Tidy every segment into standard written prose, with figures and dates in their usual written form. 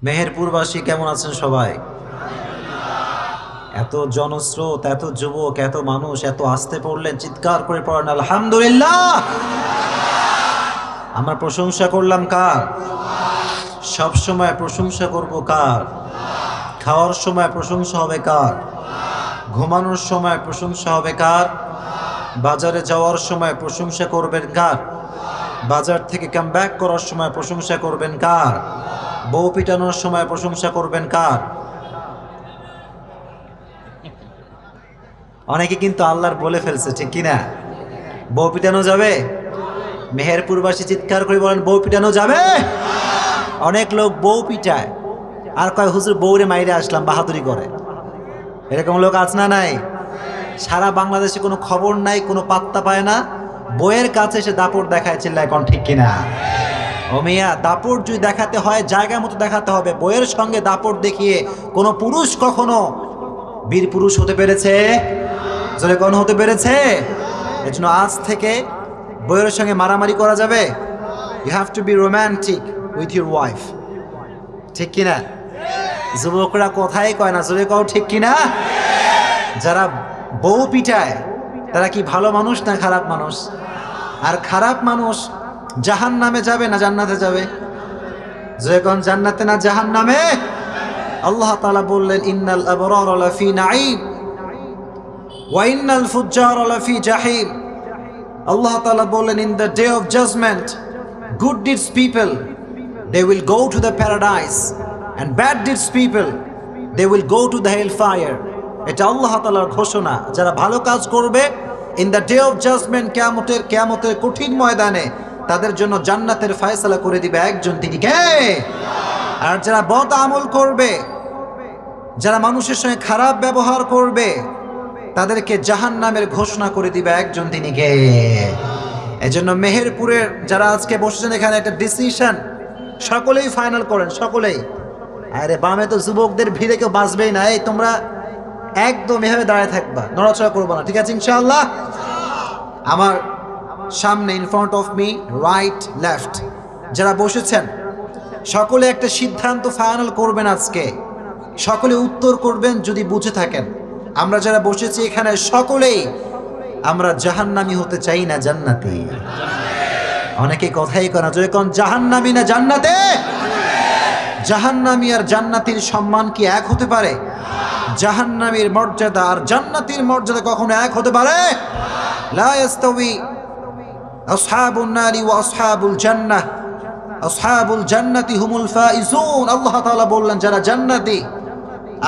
মেহেরপুরবাসী কেমন আছেন সবাই? এত জনস্রোত, এত যুবক, এত মানুষ, এত আসতে পড়লেন, চিৎকার করে পড়েন আলহামদুলিল্লাহ। আমরা প্রশংসা করলাম কার? সব সময় প্রশংসা করব কার? খাওয়ার সময় প্রশংসা হবে কার? ঘুমানোর সময় প্রশংসা হবে কার? বাজারে যাওয়ার সময় প্রশংসা করবেন কার? বাজার থেকে কাম ব্যাক করার সময় প্রশংসা করবেন কার? বউ পিটানোর সময় প্রশংসা করবেন কার? অনেকে কিন্তু আল্লাহর বলে ফেলছে, ঠিক কিনা? বউ পিটানো যাবে? মেহেরপুরবাসী চিৎকার করে বলেন, বউ পিটানো যাবে? অনেক লোক বউ পিটায় আর কয় হুজুর বউরে মাইরে আসলাম, বাহাদুরি করে। এরকম লোক আছে না নাই? সারা বাংলাদেশে কোনো খবর নাই, কোনো পাত্তা পায় না, বইয়ের কাছে এসে দাপট দেখায়, চিল্লায় কোন ঠিক কিনা? ও মিয়া, দাপট যদি দেখাতে হয় জায়গা মতো দেখাতে হবে। বইয়ের সঙ্গে দাপট দেখিয়ে কোনো পুরুষ কখনো বীর পুরুষ হতে পেরেছে? জোরে কোন হতে পেরেছে? এর জন্য আজ থেকে বইয়ের সঙ্গে মারামারি করা যাবে? You have to be romantic with your wife, ঠিক কিনা? যুবকরা কথাই কয় না, জোরে কও ঠিক কিনা? যারা বউ পিটায় তারা কি ভালো মানুষ না খারাপ মানুষ? আর খারাপ মানুষ জাহান নামে যাবে না জান্নাতে যাবে? যখন জান্নাতে না জাহান নামে? আল্লাহ তাআলা বললেন, ইন্নাল আবরারা লাফি নাঈম ওয়া ইন্নাল ফুজ্জারা লাফি জাহিম। আল্লাহ তাআলা বললেন, in the day of judgement good deeds people they will go to the paradise and bad deeds people they will go to the hell fire। এটা আল্লাহ তাআলার ঘোষণা। যারা ভালো কাজ করবে in the day of judgement, কিয়ামতের কঠিন ময়দানে তাদের জন্য জান্নাতের ফয়সালা করে দিবে একজন, তিনি কে? আর যারা বদ আমল করবে, যারা মানুষের সঙ্গে খারাপ ব্যবহার করবে, তাদেরকে জাহান্নামের ঘোষণা করে দিবে একজন, তিনি কে? এজন্য মেহেরপুরের যারা আজকে বসেছেন এখানে একটা ডিসিশন সকলেই ফাইনাল করেন, সকলেই। আরে বামে তো যুবকদের ভিড়ে কেউ বাঁচবেই না, এই তোমরা একদম এভাবে দাঁড়ায় থাকবা, নড়াচড়া করবো না, ঠিক আছে ইনশাআল্লাহ? আমার সামনে, in front of me, right left যারা বসেছেন সকলে একটা সিদ্ধান্ত ফাইনাল করবেন আজকে। সকলে উত্তর করবেন যদি বুঝে থাকেন। আমরা যারা বসেছি এখানে সকলেই আমরা জাহান্নামী হতে চাই না জান্নাতি? অনেকে কথাই কনা, যদি কোন জাহান্নামী না জান্নাতে? জাহান্নামী আর জান্নাতীর সম্মান কি এক হতে পারে? জাহান্নামীর মর্যাদা আর জান্নাতীর মর্যাদা কখনো এক হতে পারে? লা ইস্তাওয়ি আসহাবুন নারি ওয়া আসহাবুল জান্নাহ, আসহাবুল জান্নাতি হুমুল ফাইজুন। আল্লাহ তাআলা বললেন, যারা জান্নাতি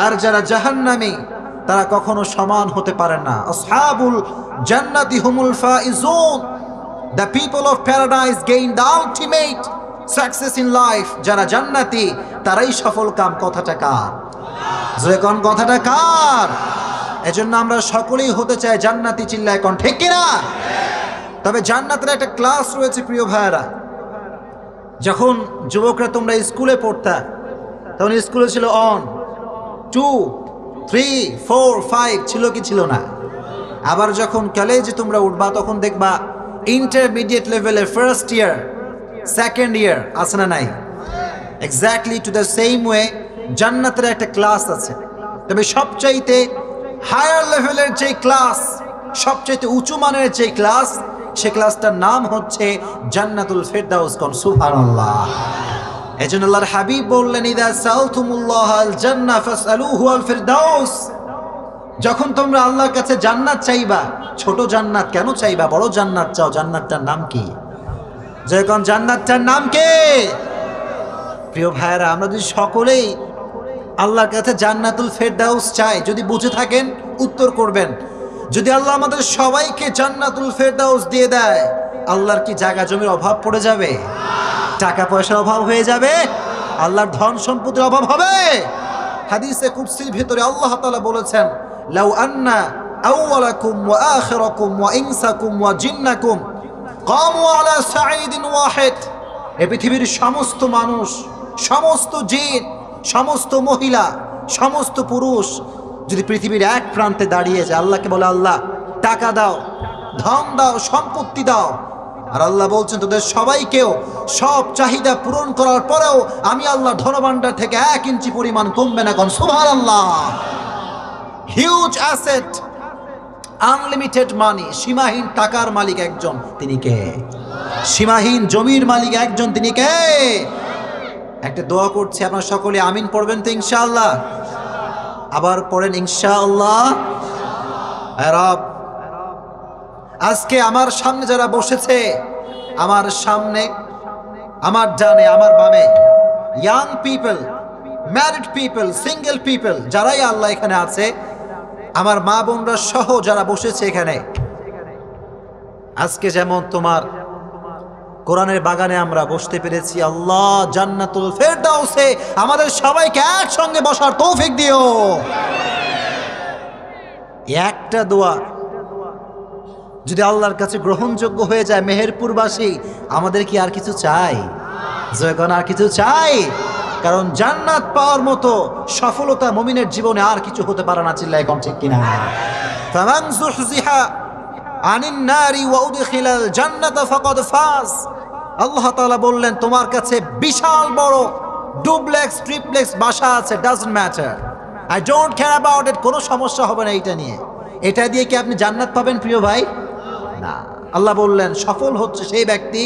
আর যারা জাহান্নামী তারা কখনো সমান হতে পারে না। আসহাবুল জান্নাতি হুমুল Faizun, the people of paradise gain the ultimate success in life। যারা জান্নাতি তারাই সফল কাম। কথাটা কার? জোরে কোন কথাটা কার? এজন্য আমরা সকলেই হতে চাই জান্নাতি, চিল্লায় কোন ঠিক কিনা? তবে জান্নাতের একটা ক্লাস রয়েছে প্রিয় ভাইয়েরা। যখন যুবকরা তোমরা স্কুলে পড়তা তখন স্কুলে ছিল 1 2 3 4 5, ছিল কি ছিল না? আবার যখন কলেজে তোমরা উঠবা তখন দেখবা ইন্টারমিডিয়েট লেভেলে ফার্স্ট ইয়ার, সেকেন্ড ইয়ার আছে না নাই? Exactly to the same way জান্নাতের একটা ক্লাস আছে। তবে সবচাইতে হায়ার লেভেলের যে ক্লাস, সবচাইতে উঁচু মানের যে ক্লাস, সে ক্লাসটার নাম হচ্ছে জান্নাতুল ফেরদাউস। কোন সুবহানাল্লাহ! এজন্য আল্লাহর হাবিব বললেন, ইযা সালতুমুল্লাহাল জান্নাহ ফাসআলুহু আল ফিরদাউস। যখন তোমরা আল্লাহর কাছে জান্নাত চাইবা, ছোট জান্নাত কেন চাইবা? বড় জান্নাত চাও। জান্নাতটার নাম কি? যখন জান্নাতটার নাম কি? প্রিয় ভাইয়েরা, আমরা যদি সকলেই আল্লাহর কাছে জান্নাতুল ফেরদাউস চাই, যদি বুঝে থাকেন উত্তর করবেন। যদি আল্লাহ আমাদের সবাইকে জান্নাতুল ফেরদাউস দিয়ে দেয়, আল্লাহর কি জায়গা জমির অভাব পড়ে যাবে? টাকা পয়সার অভাব হয়ে যাবে? আল্লাহর ধন সম্পদের অভাব হবে? হাদিসে কুদসির ভিতরে আল্লাহ তাআলা বলেছেন, লাউ আন্না আউওয়ালাকুম ওয়া আখিরাকুম ওয়া ইনসাকুম ওয়া জিন্নাকুম কামু আলা সাঈদিন ওয়াহিদ। এই পৃথিবীর সমস্ত মানুষ, সমস্ত জিন, সমস্ত মহিলা, সমস্ত পুরুষ যদি পৃথিবীর এক প্রান্তে দাঁড়িয়ে যায়, আল্লাহকে বলে, আল্লাহ টাকা দাও, ধন দাও, সম্পত্তি দাও, আর আল্লাহ বলছেন তোদের সবাইকেও সব চাহিদা পূরণ করার পরেও আমি আল্লাহ ধনভাণ্ডার থেকে 1 ইঞ্চি পরিমাণ কমবে না। কোন সুবহানাল্লাহ। হিউজ অ্যাসেট, আনলিমিটেড মানি, সীমাহীন টাকার মালিক একজন, তিনি কে? সীমাহীন জমির মালিক একজন, তিনি কে? একটা দোয়া করছি, আপনারা সকলে আমিন পড়বেন তো ইনশাআল্লাহ? আবার পড়েন ইনশাআল্লাহ। রব, আজকে আমার সামনে যারা বসেছে, আমার সামনে, আমার ডানে, আমার বামে, young people, married people, single people, যারাই আল্লাহ এখানে আছে, আমার মা বোনরা সহ যারা বসেছে এখানে, আজকে যেমন তোমার কোরআনের বাগানে আমরা বসতে পেরেছি, আল্লাহ জান্নাতুল ফেরদাউসে আমাদের সবাইকে একসঙ্গে বসার তৌফিক দিও। একটা দোয়া যদি আল্লাহর কাছে গ্রহণযোগ্য হয়ে যায়, মেহেরপুরবাসী আমাদের কি আর কিছু চাই? যখন আর কিছু চাই? কারণ জান্নাত পাওয়ার মতো সফলতা মুমিনের জীবনে আর কিছু হতে পারে না। চিল্লায় কোন ঠিক কিনা? ফামান যুহজিহা আনিন নারি ওয়া উদখিলাল জান্নাতা ফাকাদ ফাজ। আল্লাহ তাআলা বললেন তোমার কাছে বিশাল বড় ডুপ্লেক্স ট্রিপ্লেক্স বাসা আছে, doesn't matter, I don't care about ইট, কোনো সমস্যা হবে না এটা নিয়ে। এটা দিয়ে কি আপনি জান্নাত পাবেন প্রিয় ভাই? না। আল্লাহ বললেন সফল হচ্ছে সেই ব্যক্তি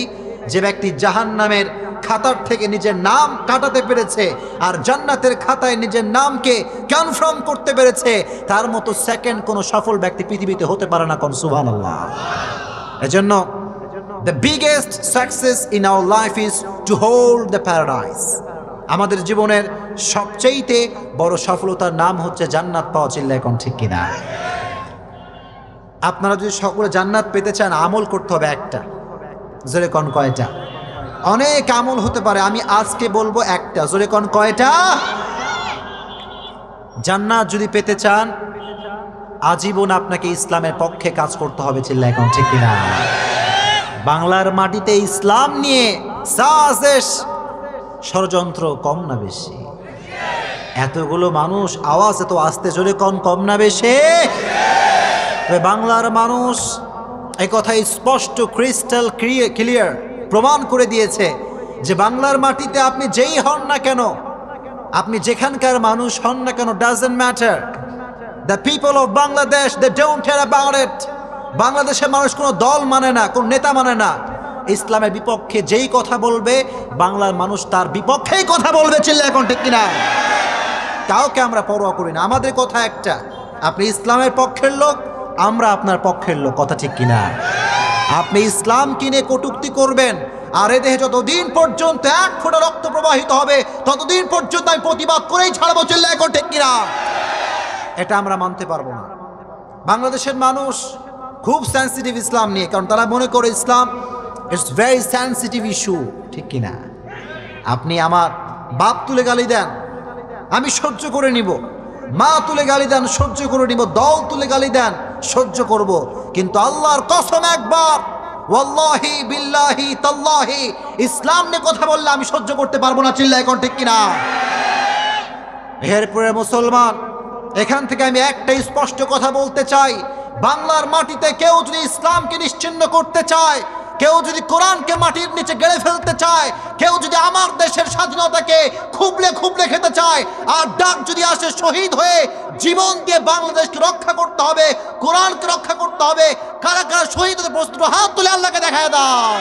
যে ব্যক্তি জাহান্নামের খাতার থেকে নিজের নাম কাটাতে পেরেছে আর জান্নাতের খাতায় নিজের নামকে কনফার্ম করতে পেরেছে। তার মতো সেকেন্ড কোনো সফল ব্যক্তি পৃথিবীতে হতে পারে না। কোন সুবহানাল্লাহ। এজন্য the biggest success in our life is to hold the paradise. আমাদের জীবনের সবচেয়ে বড় সফলতার নাম হচ্ছে জান্নাত পাওয়া। চিল্লায় কোন ঠিক কিনা? আপনারা যদি সকলে জান্নাত পেতে চান, আমল করতে হবে একটা। জোরে কোন কয়টা? অনেক আমল হতে পারে, আমি আজকে বলবো একটা। জোরে কোন কয়টা? জান্নাত যদি পেতে চান আজীবন আপনাকে ইসলামের পক্ষে কাজ করতে হবে। চিল্লায় কোন ঠিক কিনা? বাংলার মাটিতে ইসলাম নিয়ে সাজেশ ষড়যন্ত্র কম না বেশি? এতগুলো মানুষ আওয়াজ এত আস্তে, জোরে কোন কম না বেশি? বাংলার মানুষ এই কথাই স্পষ্ট ক্রিস্টাল ক্লিয়ার প্রমাণ করে দিয়েছে যে বাংলার মাটিতে আপনি যেই হন না কেন, আপনি যেখানকার মানুষ হন না কেন, doesn't matter. The people of Bangladesh they don't care about it. বাংলাদেশের মানুষ কোনো দল মানে না, কোনো নেতা মানে না। ইসলামের বিপক্ষে যেই কথা বলবে বাংলার মানুষ তার বিপক্ষেই কথা বলবে। চিল্লায় এখন ঠিক কিনা? কাউকে আমরা পরোয়া করি না। আমাদের কথা একটা, আপনি ইসলামের পক্ষের লোক, আমরা আপনার পক্ষের লোক। কথা ঠিক কিনা? আপনি ইসলাম কিনে কটূক্তি করবেন আর এ দেহে যতদিন পর্যন্ত 1 ফোঁটা রক্ত প্রবাহিত হবে ততদিন পর্যন্ত আমি প্রতিবাদ করেই ছাড়বো। চিল্লায় এখন ঠিক কিনা? এটা আমরা মানতে পারবো না। বাংলাদেশের মানুষ খুব সেন্সিটিভ ইসলাম নিয়ে, কারণ তারা মনে করে ইসলাম ইটস ভেরি সেন্সিটিভ ইস্যু। ঠিক কিনা? আপনি আমার বাপ তুলে গালি দেন, আমি সহ্য করে নিব। মা তুলে গালি দেন, সহ্য করে নিব। দল তুলে গালি দেন, সহ্য করব। কিন্তু আল্লাহর কসম একবার, ওয়াল্লাহি বিল্লাহি তাল্লাহি, ইসলাম নিয়ে কথা বললে আমি সহ্য করতে পারবো না। চিল্লায় এখন ঠিক কিনা? এরপরে মুসলমান, এখান থেকে আমি একটাই স্পষ্ট কথা বলতে চাই, বাংলার মাটিতে কেউ যদি ইসলামকে নিশ্চিহ্ন করতে চায়, কেউ যদি কোরআনকে মাটির নিচে গেড়ে ফেলতে চায়, কেউ যদি আমার দেশের স্বাধীনতাকে খুবলে খুবলে খেতে চায়, আর ডাক যদি আসে শহীদ হয়ে জীবন দিয়ে বাংলাদেশকে রক্ষা করতে হবে, কোরআনকে রক্ষা করতে হবে, কারা কারা শহীদ হতে প্রস্তুত হাত তুলে আল্লাহকে দেখায় দাও।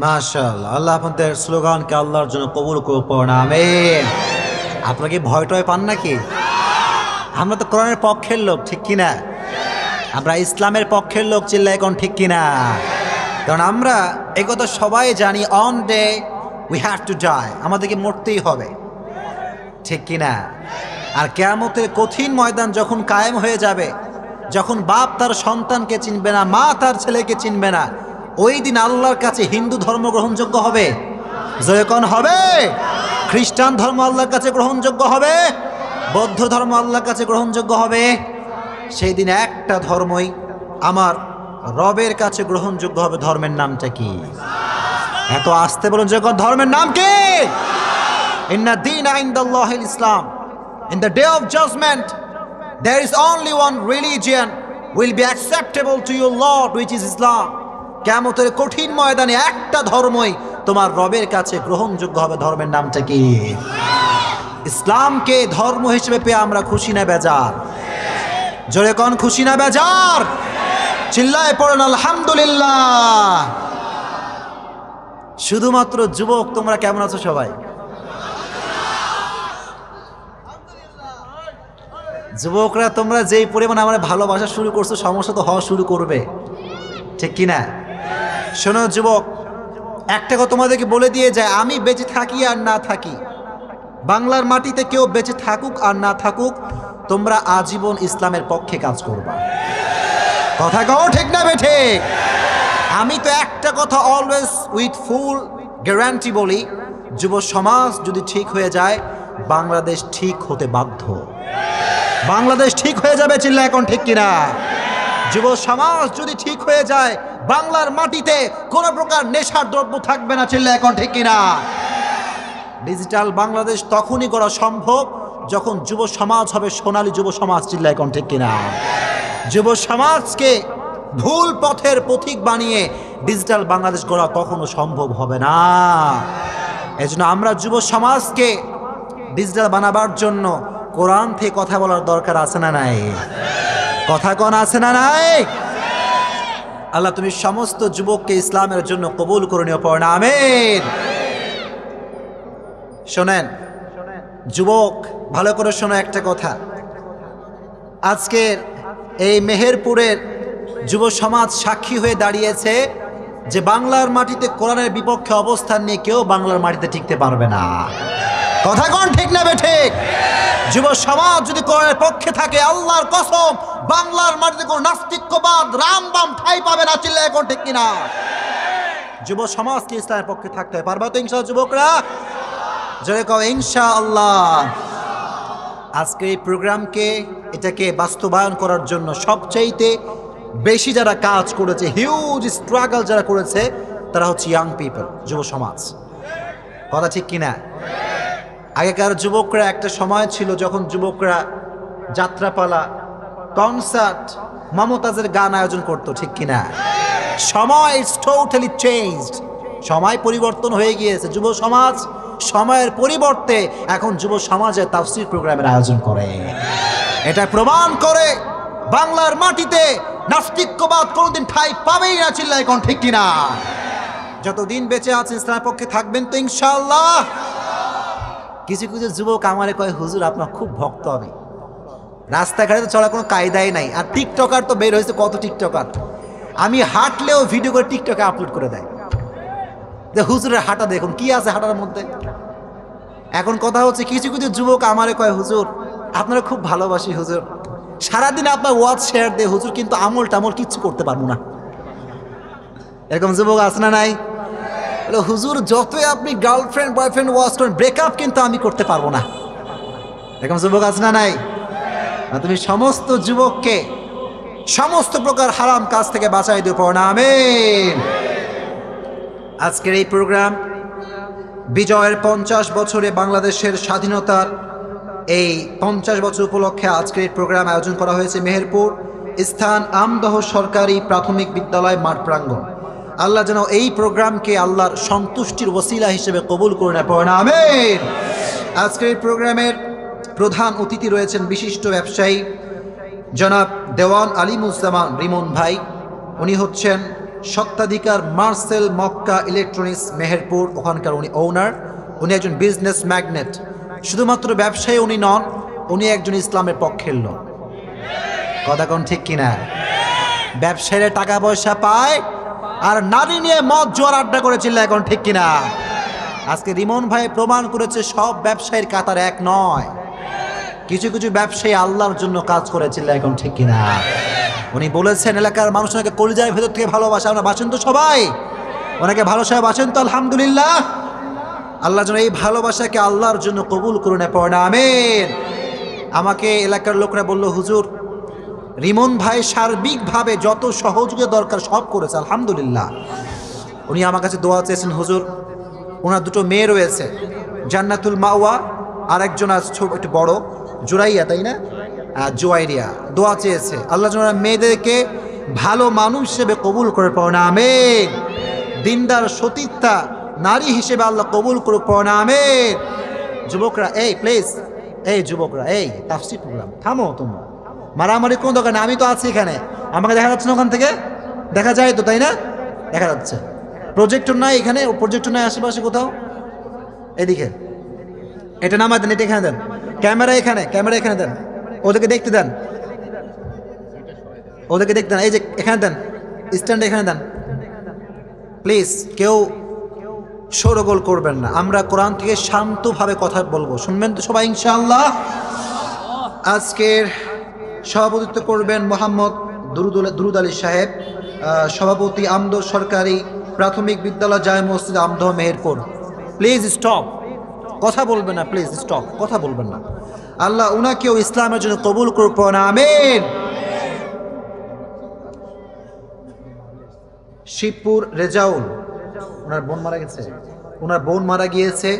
মাশাআল্লাহ, আল্লাহ আপনাদের স্লোগানকে আল্লাহর জন্য কবুল করুন। আমিন। আপনারা কি ভয় টয় পান নাকি? আমরা তো কোরআনের পক্ষের লোক, ঠিক কিনা? আমরা ইসলামের পক্ষের লোক। চিল্লায় এখন ঠিক কিনা? কারণ আমরা এই কথা সবাই জানি, one day we have to die, আমাদেরকে মরতেই হবে, ঠিক কিনা? আর কিয়ামতের কঠিন ময়দান যখন কায়েম হয়ে যাবে, যখন বাপ তার সন্তানকে চিনবে না, মা তার ছেলেকে চিনবে না, ওই দিন আল্লাহর কাছে হিন্দু ধর্ম গ্রহণযোগ্য হবে? জয়কন হবে? খ্রিস্টান ধর্ম আল্লাহর কাছে গ্রহণযোগ্য হবে? বৌদ্ধ ধর্ম আল্লাহর কাছে গ্রহণযোগ্য হবে? সেই দিন একটা ধর্মই আমার রবের কাছে গ্রহণযোগ্য হবে। ধর্মের নামটা কি? এত আসতে বলুন যে ধর্মের নাম কি? ইন্না দীনা ইনদাল্লাহিল ইসলাম। In the day of judgment, there is only one religion will be acceptable to your Lord, which is Islam. কিয়ামতের কঠিন ময়দানে একটা ধর্মই তোমার রবের কাছে গ্রহণযোগ্য হবে। ধর্মের নামটা কি? ইসলামকে ধর্ম হিসেবে পেয়ে আমরা খুশি না বেজার? জোরে কোন খুশি না বেজার? চিল্লায় পড়েন আলহামদুলিল্লাহ। শুধুমাত্র যুবক, তোমরা কেমন আছো সবাই? যুবকরা তোমরা যেই পরিমাণ আমার ভালোবাসা শুরু করছো, সমস্যা তো হওয়া শুরু করবে, ঠিক কিনা? শোনো যুবক, একটা কথা তোমাদেরকে বলে দিয়ে যায়, আমি বেঁচে থাকি আর না থাকি, বাংলার মাটিতে কেউ বেঁচে থাকুক আর না থাকুক, তোমরা আজীবন ইসলামের পক্ষে কাজ করবা। কথা কও ঠিক না বেঠে? আমি তো একটা কথা অলওয়েজ উইথ ফুল গ্যারান্টি বলি, যুব সমাজ যদি ঠিক হয়ে যায়, বাংলাদেশ ঠিক হতে বাধ্য। বাংলাদেশ ঠিক হয়ে যাবে, চিল্লা এখন ঠিক কিনা? যুব সমাজ যদি ঠিক হয়ে যায়, বাংলার মাটিতে কোনো প্রকার নেশার দ্রব্য থাকবে না, চিল্লা এখন ঠিক কিনা? ডিজিটাল বাংলাদেশ তখনই করা সম্ভব যখন যুব সমাজ হবে সোনালী যুব সমাজ, চিল্লা এখন ঠিক কিনা? যুব সমাজকে ভুল পথের পথিক বানিয়ে ডিজিটাল বাংলাদেশ গড়া কখনো সম্ভব হবে না। এজন্য আমরা যুব সমাজকে ডিজিটাল বানাবার জন্য কোরআন থেকে কথা বলার দরকার আছে না নাই? কথা কোন আছে না নাই? আল্লাহ তুমি সমস্ত যুবককে ইসলামের জন্য কবুল করে নিও, পড়না আমিন। শোনেন যুবক, ভালো করে শোনো একটা কথা। আজকের এই মেহেরপুরের যুব সমাজ সাক্ষী হয়ে দাঁড়িয়েছে যে বাংলার মাটিতে কোরআনের বিপক্ষে অবস্থান নিয়ে কেউ বাংলার মাটিতে টিকতে পারবে না। কথা কোন ঠিক না বেঠিক? যুব সমাজ যদি কোরআনের পক্ষে থাকে, আল্লাহর কসম, বাংলার মাটিতে কোনো নাস্তিক্যবাদ রামবাম ঠাঁই পাবে না, চিল্লায় কোন ঠিক কিনা? যুব সমাজকে ইসলামের পক্ষে থাকতে হয়। পারবা তো ইনশাআল্লাহ যুবকরা? জোরে কও ইনশাআল্লাহ। আজকে এই প্রোগ্রামকে, এটাকে বাস্তবায়ন করার জন্য সবচাইতে বেশি যারা কাজ করেছে, হিউজ স্ট্রাগল যারা করেছে, তারা হচ্ছে ইয়াং পিপল, যুব সমাজ। কথা ঠিক কিনা? আগেকার যুবকরা, একটা সময় ছিল যখন যুবকরা যাত্রাপালা, কনসার্ট, মমতাজের গান আয়োজন করতো, ঠিক কিনা? সময় ইজ টোটালি চেঞ্জড, সময় পরিবর্তন হয়ে গিয়েছে। যুব সমাজ সময়ের পরিবর্তে এখন যুব সমাজের তাফসীর প্রোগ্রামের আয়োজন করে। এটা প্রমাণ করে বাংলার মাটিতে নাস্তিক্যবাদ কোনোদিন ঠাঁই পাবেই না, চিল্লায় এখন ঠিক কিনা? যতদিন বেঁচে আছেন ইসলামের পক্ষে থাকবেন তো ইনশাআল্লাহ। কিছু কিছু যুবক আমারে কয়, হুজুর আপনার খুব ভক্ত হবে, রাস্তাঘাটে তো চলার কোনো কায়দাই নাই, আর টিকটকার তো বের হয়েছে কত টিকটকার, আমি হাঁটলেও ভিডিও করে টিকটকে আপলোড করে দেয় যে হুজুরের হাঁটা দেখুন, কি আছে হাঁটার মধ্যে। এখন কথা হচ্ছে, কিছু কিছু যুবক আমারে কয়, হুজুর আপনারা খুব ভালোবাসি হুজুর, সারাদিন আপনার ওয়াজ শেয়ার দিয়ে হুজুর, কিন্তু আমল টামল কিচ্ছু করতে পারবো না। এরকম যুবক আছে না নাই? হুজুর যতই আপনি গার্লফ্রেন্ড বয়ফ্রেন্ড ওয়াজ করেন, ব্রেকআপ কিন্তু আমি করতে পারবো না। এরকম যুবক আছে না নাই? তুমি সমস্ত যুবককে সমস্ত প্রকার হারাম কাজ থেকে বাঁচাই দিও, পড়না আমিন। আজকের এই প্রোগ্রাম বিজয়ের 50 বছরে, বাংলাদেশের স্বাধীনতার এই 50 বছর উপলক্ষে আজকের এই প্রোগ্রাম আয়োজন করা হয়েছে মেহেরপুর, স্থান আমদহ সরকারি প্রাথমিক বিদ্যালয় মাঠ প্রাঙ্গণ। আল্লাহ যেন এই প্রোগ্রামকে আল্লাহর সন্তুষ্টির ওসিলা হিসেবে কবুল করে নেয়, পড়না আমিন। আজকের এই প্রোগ্রামের প্রধান অতিথি রয়েছেন বিশিষ্ট ব্যবসায়ী জনাব দেওয়ান আলিমুজ্জামান রিমন ভাই। উনি হচ্ছেন সত্ত্বাধিকার মার্সেল মক্কা ইলেকট্রনিক্স মেহেরপুর, ওখানকার উনি ওনার। উনি একজন বিজনেস ম্যাগনেট। শুধুমাত্র ব্যবসায়ী উনি নন, উনি একজন ইসলামের পক্ষের লোক। কথা কোন ঠিক কিনা? ব্যবসায়ীরা টাকা পয়সা পায়, আর নারী নিয়ে মদ জোয়ার আড্ডা করেছিল, এখন ঠিক কিনা? আজকে রিমন ভাই প্রমাণ করেছে সব ব্যবসায়ীর কাতার এক নয়। কিছু কিছু ব্যবসায়ী আল্লাহর জন্য কাজ করেছিল, এখন ঠিক কিনা? উনি বলেছেন এলাকার মানুষ ওনাকে কলিজার ভেতর থেকে ভালোবাসে। আমরা বাসেন তো সবাই, ওনাকে ভালোবাসা বাসেন তো আলহামদুলিল্লাহ। আল্লাহ যেন এই ভালোবাসাকে আল্লাহর জন্য কবুল করুন, পড়ে না আমিন। আমাকে এলাকার লোকরা বলল, হুজুর রিমন ভাই সার্বিকভাবে যত সহযোগিতা দরকার সব করেছে আলহামদুলিল্লাহ। উনি আমার কাছে দোয়া চেয়েছেন, হুজুর ওনার দুটো মেয়ে রয়েছে, জান্নাতুল মাওয়া আর একজন আজ ছোট একটু বড় জুরাইয়া, তাই না? জুয়াইরিয়া। দোয়া চেয়েছে আল্লাহ যেন মেয়েদেরকে ভালো মানুষ হিসেবে কবুল করে, পড়ে না আমিন। দিনদার সতীর্থা নারী হিসেবে আল্লাহ কবুল করে, পড়ে না আমিন। যুবকরা এই প্লিজ, এই যুবকরা এই তাফসীর প্রোগ্রাম থামো, তোমরা মারামারি কোন দোকানে? আমি তো আছি এখানে, আমাকে দেখা যাচ্ছে না? ওখান থেকে দেখা যায় তো, তাই না? দেখা যাচ্ছে। প্রজেক্টর নাই এখানে, প্রজেক্টর নাই আশেপাশে কোথাও? এদিকে এটা নামায় দেন, এটা এখানে দেন, ক্যামেরা এখানে, ক্যামেরা এখানে দেন, ওদেরকে দেখতে দেন, ওদেরকে দেখতে দেন। এই যে এখানে দেন, স্ট্যান্ড এখানে দেন প্লিজ। কেউ শোরগোল করবেন না, আমরা কোরআন থেকে শান্তভাবে কথা বলবো, শুনবেন তো সবাই ইনশাআল্লাহ। আজকের সভাপতিত্ব করবেন মোহাম্মদ দুরুদ আলী সাহেব, সভাপতি আমদো সরকারি প্রাথমিক বিদ্যালয় জামে মসজিদ আমদো মেহেরপুর। প্লিজ স্টপ, কথা বলবেন না, প্লিজ স্টপ, কথা বলবেন না। আল্লাহ উনাকেও ইসলামের জন্য কবুল করুন, আমিন। শিবপুর রেজাউল, ওনার বোন মারা গেছে, ওনার বোন মারা গিয়েছে।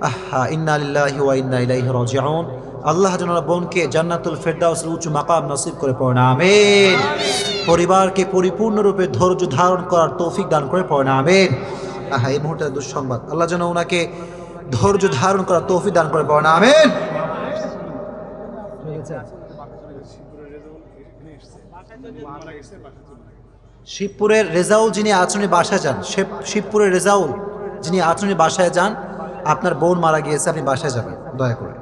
আহা, ইন্না লিল্লাহি ওয়া ইন্না ইলাইহি রাজিউন। আল্লাহ যেন ওনার বোনকে জান্নাতুল ফেরদাউসের উঁচু মাকাম নসিব করে, পড়ে না আমিন। পরিবারকে পরিপূর্ণরূপে ধৈর্য ধারণ করার তৌফিক দান করে, পড়ে না আমিন। আহা, এই মুহূর্তে দুঃসংবাদ, আল্লাহ যেন ওনাকে ধৈর্য ধারণ করার তৌফিক দান করে, পড়ে না আমিন। শিবপুরের রেজাউল যিনি আচরণে বাসায় যান, শিবপুরের রেজাউল যিনি আচরণে বাসায় যান, আপনার বোন মারা গিয়েছে, আপনি বাসায় যাবেন দয়া করে।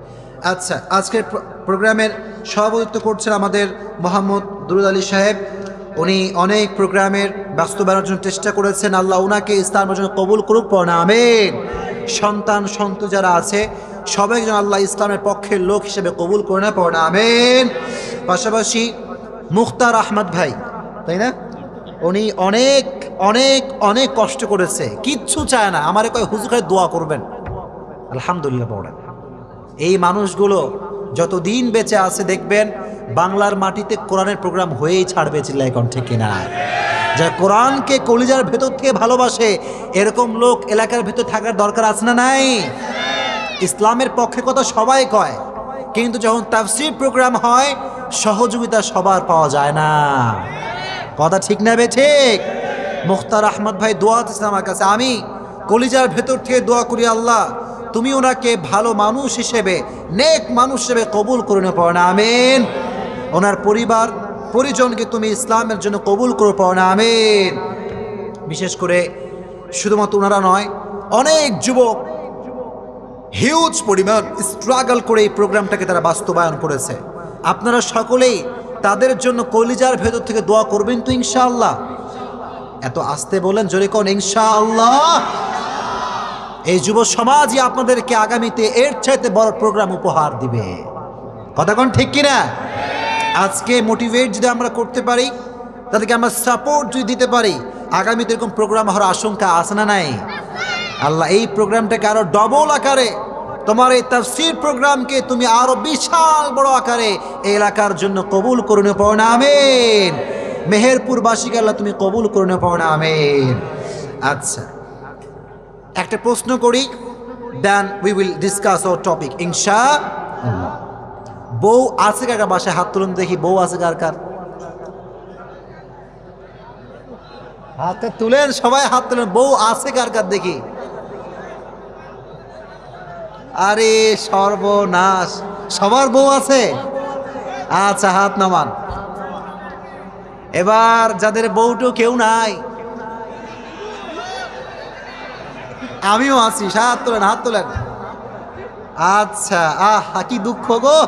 আচ্ছা, আজকের প্রোগ্রামের সভাপতিত্ব করছেন আমাদের মোহাম্মদ দুরুদ আলী সাহেব। উনি অনেক প্রোগ্রামের বাস্তবায়নের জন্য চেষ্টা করেছেন, আল্লাহ উনাকে ইসলামের জন্য কবুল করুক, পড়ে না আমিন। সন্তান সন্ত যারা আছে সবাই যেন আল্লাহ ইসলামের পক্ষের লোক হিসেবে কবুল করে না, পড়ে না আমিন। পাশাপাশি মুখতার আহমদ ভাই, তাই না? উনি অনেক অনেক অনেক কষ্ট করেছে, কিচ্ছু চায় না, আমার কয় হুজুর খালি দোয়া করবেন। আলহামদুলিল্লাহ পড়েন। এই মানুষগুলো যতদিন বেঁচে আছে দেখবেন বাংলার মাটিতে কোরআনের প্রোগ্রাম হয়েই ছাড়বে, চিল্লায় এখন ঠিক কিনা? যারা কোরআনকে কলিজার ভেতর থেকে ভালোবাসে এরকম লোক এলাকার ভেতর থাকার দরকার আছে না নাই? ইসলামের পক্ষে কথা সবাই কয়, কিন্তু যখন তাফসীর প্রোগ্রাম হয় সহযোগিতা সবার পাওয়া যায় না। কথা ঠিক না বে ঠিক? মুখতার আহমদ ভাই দোয়া দিয়েছেন আমার কাছে, আমি কলিজার ভেতর থেকে দোয়া করি, আল্লাহ তুমি ওনাকে ভালো মানুষ হিসেবে, নেক মানুষ হিসেবে কবুল করে নেও, পড়ে না আমিন। ওনার পরিবার পরিজনকে তুমি ইসলামের জন্য কবুল করে, পড়ে না আমিন। বিশেষ করে শুধুমাত্র ওনারা নয়, অনেক যুবক হিউজ পরিমাণ স্ট্রাগল করে এই প্রোগ্রামটাকে তারা বাস্তবায়ন করেছে। আপনারা সকলেই তাদের জন্য কলিজার ভেতর থেকে দোয়া করবেন তো ইনশাআল্লাহ? এত আস্তে বলেন, জোরে কোন ইনশাআল্লাহ। এই যুব সমাজই আপনাদেরকে আগামীতে এর চাইতে বড় প্রোগ্রাম উপহার দিবে, কথা কোন ঠিক কিনা? আজকে মোটিভেট যদি আমরা করতে পারি, তাদেরকে আমরা সাপোর্ট যদি দিতে পারি, আগামীতে এরকম প্রোগ্রাম হওয়ার আশঙ্কা আছে না নাই? আল্লাহ এই প্রোগ্রামটাকে আরো ডবল আকারে, তোমার এই তাফসীর প্রোগ্রামকে তুমি আরো বিশাল বড় আকারে এই এলাকার জন্য কবুল করে নিও, পড়ে না আমিন। মেহেরপুরবাসীকে আল্লাহ তুমি কবুল করে নিও, পড়ে না আমিন। আচ্ছা, একটা প্রশ্ন করি, then we will discuss our topic ইনশাআল্লাহ। বউ আছে কার বাসায়? হাত তুলুন দেখি, বউ আছে কার কার? হাতটা তুলেন, সবাই হাত তুলেন, বউ আছে কার কার দেখি? আরে সর্বনাশ, সবার বউ আছে? আচ্ছা, হাত নামান। এবার যাদের বউটো কেউ নাই, আমিও আছি, হাত তোলেন, হাত তোলেন। আচ্ছা, আহ কি দুঃখ গো।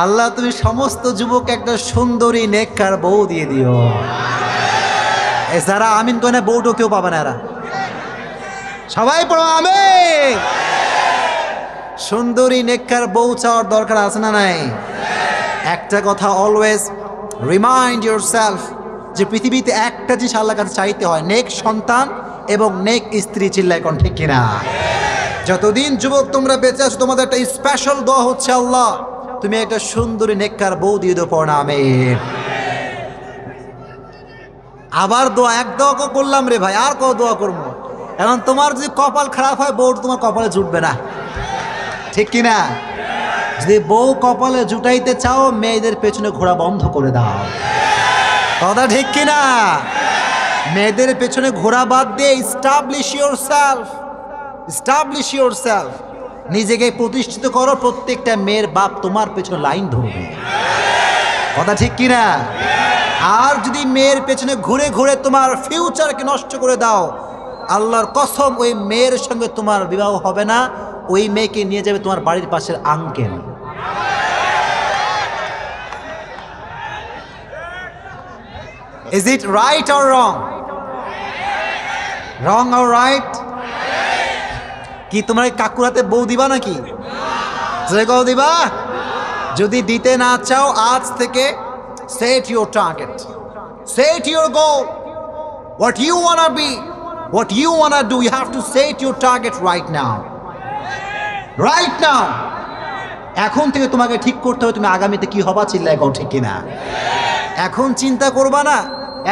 আল্লাহ তুমি সমস্ত যুবক একটা সুন্দরী নেককার বউ দিয়ে দিও। যারা আমিন কনে বউটো কেউ পাবে না, এরা সবাই পড়ো আমিন। সুন্দরী নেককার বউ চাওয়ার দরকার আছে না নাই? একটা কথা অলওয়েজ রিমাইন্ড ইয়োরসেলফ যে পৃথিবীতে একটা জিনিস আল্লাহর কাছে চাইতে হয়, নেক সন্তান এবং নেক স্ত্রী। চিল্লায় কোন ঠিক কিনা? যতদিন যুবক তোমরা বেঁচে আছো তোমাদের একটা স্পেশাল দোয়া হচ্ছে, আল্লাহ তুমি একটা সুন্দরী নেককার বউ দিয়ে দাও, পড়ো আমিন। আবার দোয়া, এক দোয়া করলাম রে ভাই, আর কত দোয়া করবো? এখন তোমার যদি কপাল খারাপ হয়, বউ তোমার কপালে জুটবে না, ঠিক কিনা? যদি বউ কপালে জুটাইতে চাও, মেয়েদের পেছনে ঘোরা বন্ধ করে দাও, কথা ঠিক কিনা? মেয়েদের পেছনে ঘোরা বাদ দিয়ে এস্টাবলিশ ইয়োরসেলফ, নিজেকে প্রতিষ্ঠিত করো। প্রত্যেকটা মেয়ের বাপ তোমার পেছনে লাইন ধরবে, কথা ঠিক কিনা? আর যদি মেয়ের পেছনে ঘুরে ঘুরে তোমার ফিউচারকে নষ্ট করে দাও, আল্লাহর কসম ওই মেয়ের সঙ্গে তোমার বিবাহ হবে না, ওই মেয়েকে নিয়ে যাবে তোমার বাড়ির পাশের uncle. Is it right or wrong? Wrong or right? কি তোমার কাকুরাতে বউ দিবা নাকি? দিবা? যদি দিতে না চাও, আজ থেকে set your target, set your goal, what you wanna be, what you wanna do. You have to set your target right now. এখন থেকে তোমাকে ঠিক করতে হবে তুমি আগামীতে কি হবা। চিল্লায় কও ঠিক কিনা? এখন চিন্তা করবা না,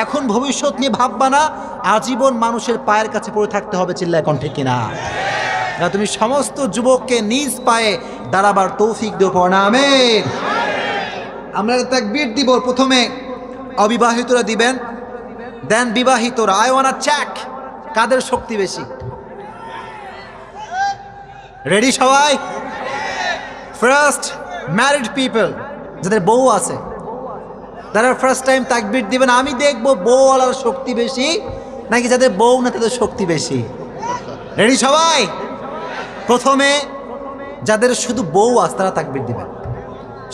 এখন ভবিষ্যৎ নিয়ে ভাববা না, আজীবন মানুষের পায়ের কাছে পড়ে থাকতে হবে। চিল্লায় কোন ঠিক কিনা? তুমি সমস্ত যুবককে নিজ পায়ে দাঁড়াবার তৌফিক দিও, পড়ো আমিন। আমরা তাকবীর দিব, প্রথমে অবিবাহিতরা দিবেন, দেন বিবাহিতরা। আই ওয়ান্না চেক কাদের শক্তি বেশি। রেডি সবাই? ফার্স্ট ম্যারিড পিপল, যাদের বউ আছে, তারা ফার্স্ট টাইম তাকবীর দিবেন। আমি দেখবো বউওয়ালার শক্তি বেশি নাকি যাদের বউ না তাদের শক্তি বেশি। রেডি সবাই? প্রথমে যাদের শুধু বউ আছে তারা তাকবীর দিবেন।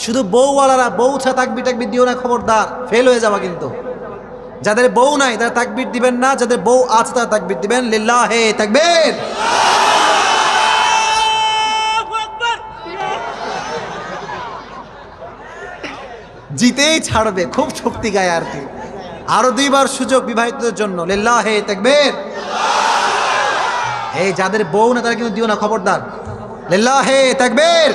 শুধু বউওয়ালারা বউ ছাড়া তাকবীর দিও না, খবরদার, ফেল হয়ে যাবা কিন্তু। যাদের বউ নাই তারা তাকবীর দিবেন না, যাদের বউ আছে তারা তাকবীর দিবেন। লিল্লাহে তাকবীর। জিতেই ছাড়বে, খুব শক্তি গায় আর কি। আরো দুইবার সুযোগ বিবাহিতদের জন্য, লিল্লাহে তাকবীর। এই যাদের বউ না তারা কিন্তু দিও না, খবরদার, লিল্লাহে তাকবীর।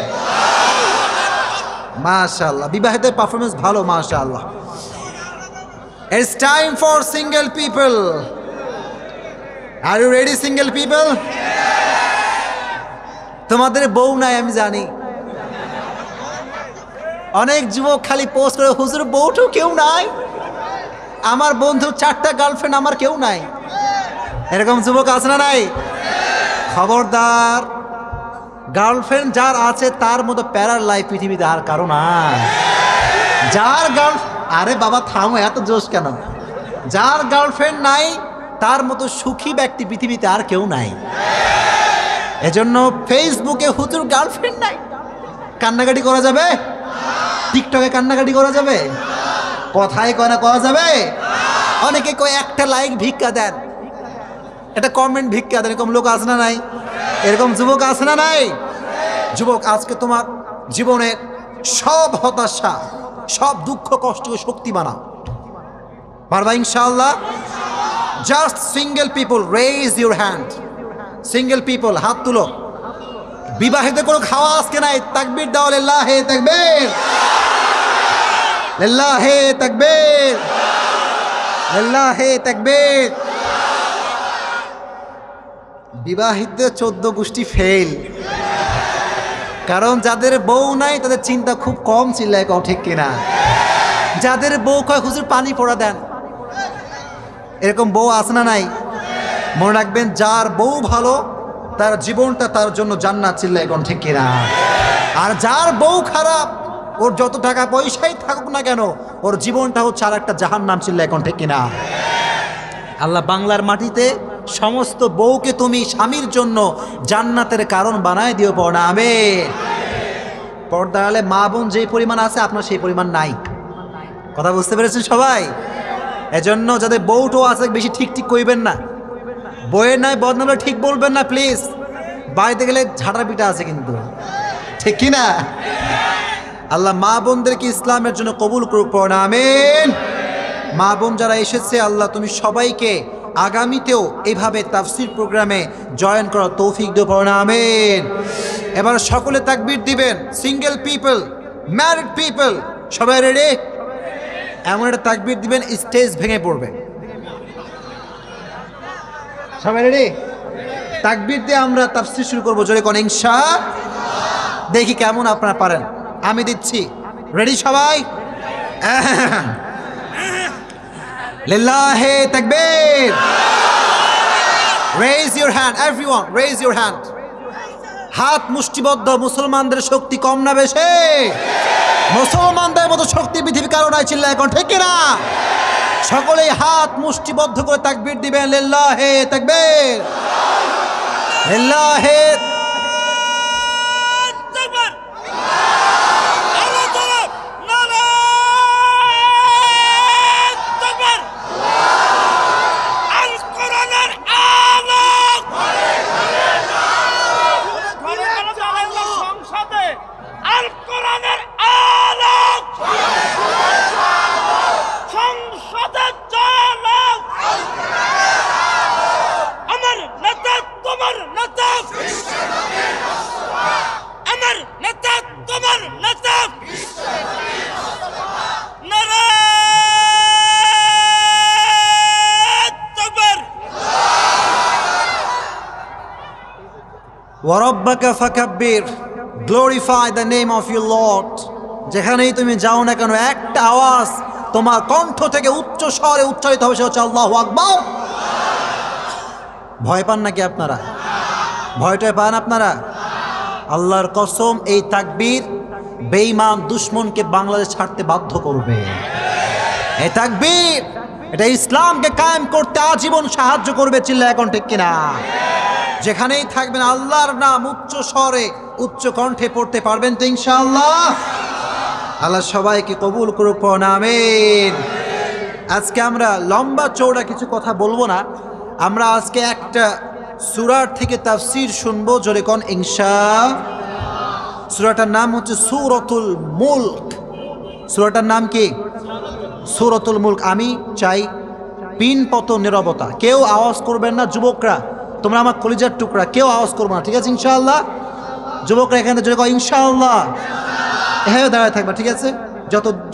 মাশাআল্লাহ, বিবাহিতের পারফরমেন্স ভালো, মাশাআল্লাহ। It's time for single people. Are you ready, single people? তোমাদের বউ নাই আমি জানি। অনেক যুবক খালি পোস্ট করে, হুজুর বউটো কেউ নাই, আমার বন্ধু 4টা গার্লফ্রেন্ড, আমার কেউ নাই। এরকম যুবক আছে না নাই? খবরদার, গার্লফ্রেন্ড যার আছে তার মতো প্যারার লাইফ পৃথিবীতে আর কারো নাই। যার আরে বাবা থামো, এত জোশ কেন? যার গার্লফ্রেন্ড নাই তার মতো সুখী ব্যক্তি পৃথিবীতে আর কেউ নাই। এজন্য ফেসবুকে হুজুর গার্লফ্রেন্ড নাই কান্নাকাটি করা যাবে? টিকটকে কান্নাকাটি করা যাবে? কথায় কয় না করা যাবে? অনেকে কয় একটা লাইক ভিক্ষা দেন, একটা কমেন্ট ভিক্ষা দেন। এরকম লোক আছে না নাই? এরকম যুবক আছে না নাই? যুবক, আজকে তোমার জীবনের সব হতাশা, সব দুঃখ কষ্টকে শক্তি বানাও, পারবা ইনশাআল্লাহ। Just single people, raise your hand. Single people, হাত তুলো। বিবাহিত কোনো খাওয়া আজকে নাই, তাকবীর দাও, লিল্লাহে তাকবীর, লিল্লাহে তাকবীর, লিল্লাহে তাকবীর। বিবাহিত 14 গোষ্ঠী ফেল, কারণ যাদের বউ নাই তাদের চিন্তা খুব কম। চিল্লায় কম ঠিক কিনা? যাদের বউ কয় হুজুর পানি পড়া দেন, এরকম বউ আছে না নাই? মনে রাখবেন, যার বউ ভালো তার জীবনটা তার জন্য জান্নাত। চিল্লায় কম ঠিক কিনা? আর যার বউ খারাপ, ওর যত টাকা পয়সাই থাকুক না কেন, ওর জীবনটা হচ্ছে আর একটা জাহান্নাম। চিল্লায় কম ঠিক কিনা? আল্লাহ বাংলার মাটিতে সমস্ত বউকে তুমি স্বামীর জন্য জান্নাতের কারণ বানায় দিও, পড়ো আমিন। পর্দার আড়ালে মা বোন যেই পরিমাণ আছে আপনার সেই পরিমাণ নাই। কথা বুঝতে পেরেছেন সবাই? এজন্য যাদের বউটো আছে বেশি ঠিক ঠিক কইবেন না, বইয়ের নয় বদনামে ঠিক বলবেন না প্লিজ। বাড়িতে গেলে ঝাঁটা পিটা আছে কিন্তু, ঠিক কি না? আল্লাহ মা বোনদেরকে ইসলামের জন্য কবুল করুক, পড়া আমিন। মা বোন যারা এসেছে আল্লাহ তুমি সবাইকে আগামীতেও এইভাবে তাফসির প্রোগ্রামে জয়েন করার তৌফিক দিও, পড়া আমিন। এবার সকলে তাকবীর দিবেন। সিঙ্গেল পিপল, ম্যারিড পিপল, সবাই রেডি? এমন একটা তাকবীর দিবেন স্টেজ ভেঙে পড়বে। সবাই রেডি? তাকবীর দিয়ে আমরা তাফসীর শুরু করবো, জোরে কোন ইনশাআল্লাহ। দেখি কেমন আপনারা পারেন, আমি দিচ্ছি। রেডি সবাই? লিল্লাহি তাকবীর। Raise your hand everyone, raise your hand. হাত মুষ্টিবদ্ধ। মুসলমানদের শক্তি কম না বেশি? মুসলমানদের মতো শক্তি পৃথিবীর কারো নাই, চিল্লায় এখন ঠিক কিনা? সকলেই হাত মুষ্টিবদ্ধ করে তাকবীর দিবেন। লিল্লাহি তাকবীর, লিল্লাহি তাকবীর। ওয়ারাব্বাকা ফাকাব্বির, glorify the name of your lord. যেখানেই তুমি যাও না কেন একটা আওয়াজ তোমার কণ্ঠ থেকে উচ্চ স্বরে উচ্চারিত হবে, সে হচ্ছে আল্লাহু আকবার। ভয় পান নাকি আপনারা? ভয়টায় পান আপনারা? আল্লাহর কসম এই তাকবীর বেঈমান দুশমনকে বাংলাদেশ ছাড়তে বাধ্য করবে। এই তাকবীর এটা ইসলামকে কায়েম করতে আজীবন সাহায্য করবে, চিল্লা এখন ঠিক কিনা? যেখানেই থাকবেন আল্লাহর নাম উচ্চ স্বরে উচ্চ কণ্ঠে পড়তে পারবেন তো ইনশাআল্লাহ? আল্লাহ সবাইকে কবুল করুক, আমিন। আজকে আমরা লম্বা চৌড়া কিছু কথা বলবো না, আমরা আজকে একটা সূরার থেকে তাফসীর শুনবো, জোরে কোন ইনশাআল্লাহ। সূরাটার নাম হচ্ছে সূরাতুল মুলক। সূরাটার নাম কি? সূরাতুল মুলক। আমি চাই পিনপত নীরবতা, কেউ আওয়াজ করবেন না। যুবকরা তোমরা আমার কলিজার টুকরা, কেউ আওয়াজ করবো না, ঠিক আছে ইনশাআল্লাহ? যুবকরা এখানে জোরে কয় ইনশাআল্লাহ। হ্যাঁ দাঁড়ায় থাকবা, ঠিক আছে?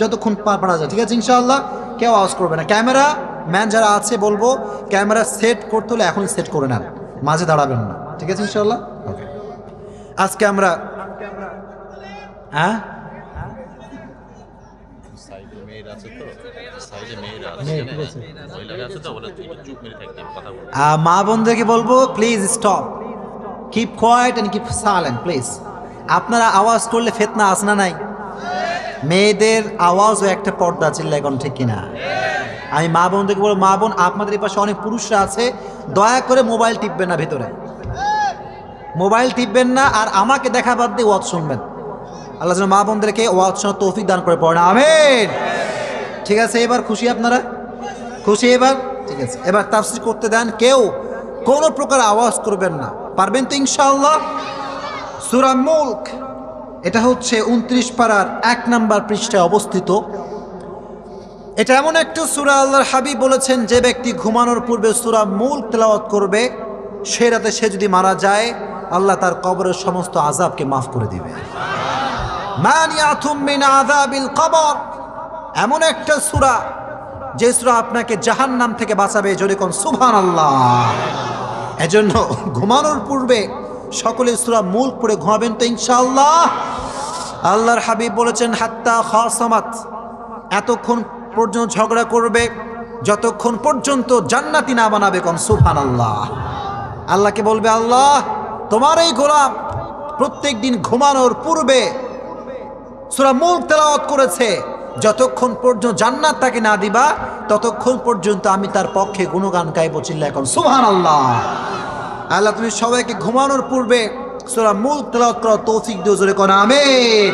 যতক্ষণ পারা যায়, ঠিক আছে ইনশাআল্লাহ? কেউ আওয়াজ করবে না। ক্যামেরা ম্যান যারা আছে বলবো ক্যামেরা সেট করতে হলে এখন সেট করে নেন, মাঝে দাঁড়াবেন না, ঠিক আছে ইনশাআল্লাহ? ওকে। আজকে আমরা মা বোনদেরকে বলবো please stop, keep quiet and keep silent please. আপনারা আওয়াজ করলে ফিতনা আসে না নাই? মেয়েদের আওয়াজও একটা পর্দা, চিল্লা এখন ঠিক কিনা? আমি মা বোনদেরকে বলবো, মা বোন আপনাদের পাশে অনেক পুরুষরা আছে, দয়া করে মোবাইল টিপবেন না, ভেতরে মোবাইল টিপবেন না, আর আমাকে দেখা বাদ দিয়ে ওয়াজ শুনবেন। আল্লাহ যেন মা বোনদেরকে ওয়াজ শোনার তৌফিক দান করে, পড়া আমিন। ঠিক আছে, এবার খুশি আপনারা? খুশি এবার? ঠিক আছে, এবার তাফসীর করতে দেন। কেউ কোনো প্রকার আওয়াজ করবেন না, পারবেন তো ইনশাআল্লাহ? সূরা মুলক, এটা হচ্ছে 29 পারার 1 নম্বর পৃষ্ঠায় অবস্থিত। এটা এমন একটা সূরা, আল্লাহর হাবিব বলেছেন যে ব্যক্তি ঘুমানোর পূর্বে সূরা মুলক তেলাওয়াত করবে, সে রাতে সে যদি মারা যায় আল্লাহ তার কবরের সমস্ত আযাবকে মাফ করে দিবে। মানিয়াতুম মিন আযাবিল কবর, এমন একটা সূরা যে সূরা আপনাকে জাহান্নাম থেকে বাঁচাবে, জোরে কোন সুবহানাল্লাহ। এজন্য ঘুমানোর পূর্বে সকলে সূরা মুলক পড়ে ঘুমাবেন তো ইনশাআল্লাহ? আল্লাহর হাবিব বলেছেন হাত্তা খাসামাত, এতক্ষণ পর্যন্ত ঝগড়া করবে যতক্ষণ পর্যন্ত জান্নাতি না বানাবে, কোন সুবহানাল্লাহ। আল্লাহকে বলবে, আল্লাহ তোমার এই গোলাম প্রত্যেক দিন ঘুমানোর পূর্বে সূরা মুলক তেলাওয়াত করেছে, যতক্ষণ পর্যন্ত জান্নাত তাকে না দিবা ততক্ষণ পর্যন্ত আমি তার পক্ষে গুণগান গাইব, চিল্লা এখন সুবহানাল্লাহ। আল্লাহ তুমি সবাইকে ঘুমানোর পূর্বে সূরা মুলক তেলাওয়াত করার তৌফিক দিও, জোরে কোন আমিন।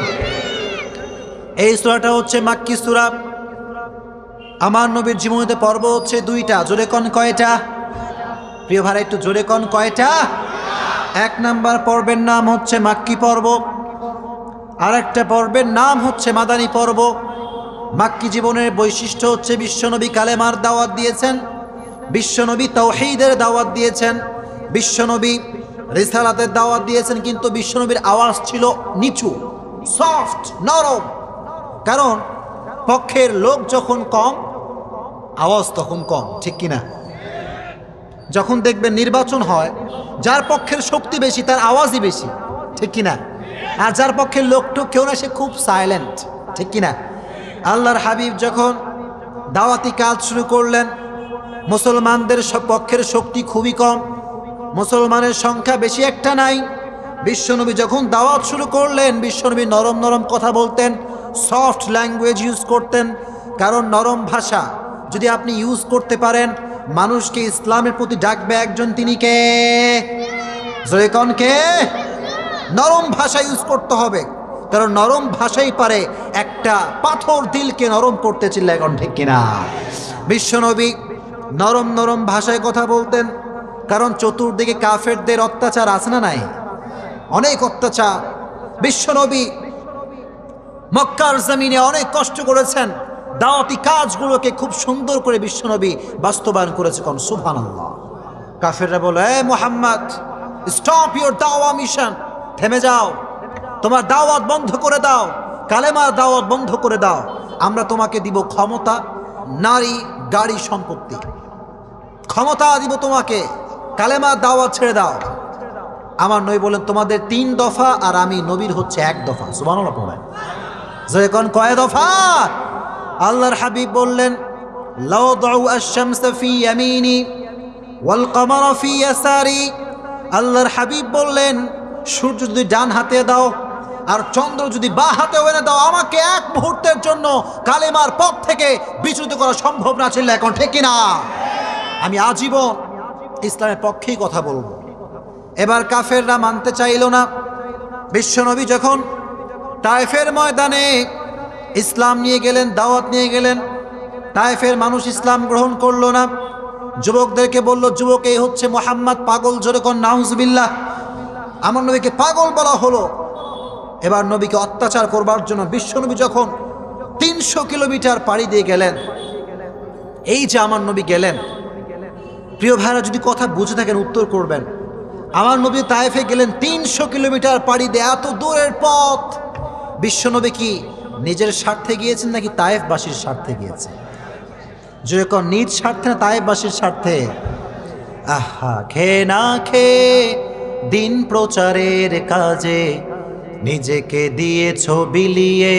এই সূরাটা হচ্ছে মাক্কি সূরা। আমার নবীর জীবনীতে পর্ব হচ্ছে 2টা, জোরে কোন কয়টা? প্রিয় ভাই একটু জোরে কোন কয়টা? 1 নাম্বার পর্বের নাম হচ্ছে মাক্কি পর্ব, আরেকটা পর্বের নাম হচ্ছে মাদানী পর্ব। মাক্কি জীবনের বৈশিষ্ট্য হচ্ছে বিশ্বনবী কালেমার দাওয়াত দিয়েছেন, বিশ্বনবী তাওহীদের দাওয়াত দিয়েছেন, বিশ্বনবী রিসালাতের দাওয়াত দিয়েছেন, কিন্তু বিশ্বনবীর আওয়াজ ছিল নিচু, সফট, নরম। কারণ পক্ষের লোক যখন কম, আওয়াজ তখন কম, ঠিক কিনা? যখন দেখবেন নির্বাচন হয়, যার পক্ষের শক্তি বেশি তার আওয়াজই বেশি, ঠিক কিনা? আর যার পক্ষের লোকটুক কেউ না, সে খুব সাইলেন্ট, ঠিক কিনা? আল্লাহর হাবিব যখন দাওয়াতি কাজ শুরু করলেন, মুসলমানদের পক্ষের শক্তি খুবই কম, মুসলমানের সংখ্যা বেশি একটা নাই। বিশ্বনবী যখন দাওয়াত শুরু করলেন, বিশ্বনবী নরম নরম কথা বলতেন, সফট ল্যাঙ্গুয়েজ ইউজ করতেন। কারণ নরম ভাষা যদি আপনি ইউজ করতে পারেন, মানুষকে ইসলামের প্রতি ডাকবে একজন, তিনি কে? জোরে কোন কে? নরম ভাষা ইউজ করতে হবে, কারণ নরম ভাষাই পারে একটা পাথর দিলকে নরম করতে, চিল্লায় এখন, ঠিক কিনা? বিশ্বনবী নরম নরম ভাষায় কথা বলতেন, কারণ চতুর্দিকে কাফেরদের অত্যাচার আছে না নাই? অনেক অত্যাচার। বিশ্বনবী মক্কার জমিনে অনেক কষ্ট করেছেন, দাওয়াতি কাজগুলোকে খুব সুন্দর করে বিশ্বনবী বাস্তবায়ন করেছে, কোন সুবহানাল্লাহ। কাফেররা বলে, এ মুহাম্মদ, স্টপ ইওর দাওয়া মিশন, থেমে যাও, তোমার দাওয়াত বন্ধ করে দাও, কালেমার দাওয়াত বন্ধ করে দাও, আমরা তোমাকে দিব ক্ষমতা, নারী, গাড়ি, সম্পত্তি, ক্ষমতা দিব তোমাকে, কালেমার দাওয়াত ছেড়ে দাও। আমার নবী বলেন, তোমাদের 3 দফা আর আমি নবীর হচ্ছে 1 দফা। সুবহানাল্লাহ পড়েন। যে কোন কয় দফা? আল্লাহর হাবিব বললেন, লাউ দাউ আশ-শামসা ফি ইয়ামিনি ওয়াল কমারা ফি ইয়াসারি। আল্লাহর হাবিব বললেন, সূর্য যদি ডান হাতে দাও আর চন্দ্র যদি বাঁ হাতে এনে দাও, আমাকে 1 মুহূর্তের জন্য কালেমার পথ থেকে বিচ্যুত করা সম্ভব না, ছিল এখন, ঠিক কিনা? আমি আজীবন ইসলামের পক্ষেই কথা বলবো। এবার কাফেররা মানতে চাইল না। বিশ্বনবী যখন তায়েফের ময়দানে ইসলাম নিয়ে গেলেন, দাওয়াত নিয়ে গেলেন, তায়েফের মানুষ ইসলাম গ্রহণ করলো না। যুবকদেরকে বলল, যুবক, এই হচ্ছে মুহাম্মদ, পাগল, জোরে কোন নাউজুবিল্লাহ। আমার নবীকে পাগল বলা হলো। এবার নবীকে অত্যাচার করবার জন্য বিশ্বনবী যখন 300 কিলোমিটার পাড়ি দিয়ে গেলেন, এই যে আমার নবী গেলেন, প্রিয় ভাইরা যদি কথা বুঝে থাকেন উত্তর করবেন। আমার নবী তায়েফে গেলেন 300 কিলোমিটার পাড়ি দিয়ে, এত দূরের পথ। বিশ্বনবী কি নিজের স্বার্থে গিয়েছেন নাকি তায়েফবাসীর স্বার্থে গিয়েছেন? যেরকম নিজ স্বার্থে না তায়েফবাসীর স্বার্থে? আহা, খেয়ে না খেয়ে দিন প্রচারের কাজে নিজেকে দিয়েছ বিলিয়ে,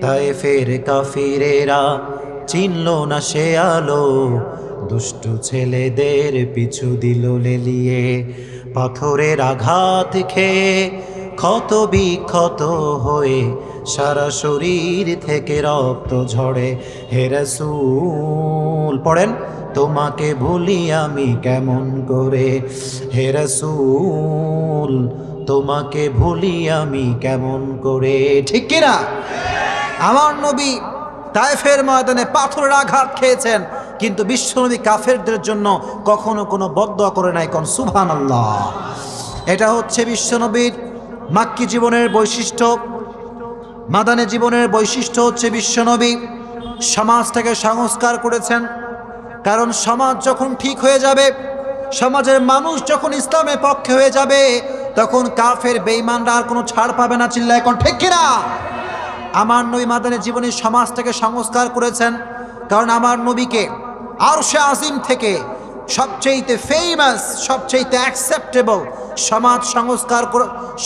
তায়েফের কাফিরেরা চিনল না সে আলো, দুষ্টু ছেলেদের পিছু দিল লেলিয়ে। পাথরের আঘাত খেয়ে ক্ষত বিক্ষত হয়ে সারা শরীর থেকে রক্ত ঝরে। হে রাসূল, পড়েন, তোমাকে ভুলি আমি কেমন করে? হে রাসূল, তোমাকে ভুলি আমি কেমন করে? ঠিক কিনা? আমার নবী তায়েফের ময়দানে পাথরের আঘাত খেয়েছেন, কিন্তু বিশ্বনবী কাফেরদের জন্য কখনো কোনো বদদোয়া করে নাই, কোন সুবহানাল্লাহ। এটা হচ্ছে বিশ্বনবীর মাক্কি জীবনের বৈশিষ্ট্য। মাদানী জীবনের বৈশিষ্ট্য হচ্ছে বিশ্বনবী সমাজটাকে সংস্কার করেছেন। কারণ সমাজ যখন ঠিক হয়ে যাবে, সমাজের মানুষ যখন ইসলামের পক্ষে হয়ে যাবে, তখন কাফের বেঈমানরা আর কোনো ছাড় পাবে না, চিল্লায় এখন, ঠিক কিনা? আমার নবী মাদানী জীবনী সমাজটাকে সংস্কার করেছেন, কারণ আমার নবীকে আরশে আজিম থেকে সবচেয়ে ফেমাস, সবচেয়ে অ্যাকসেপ্টেবল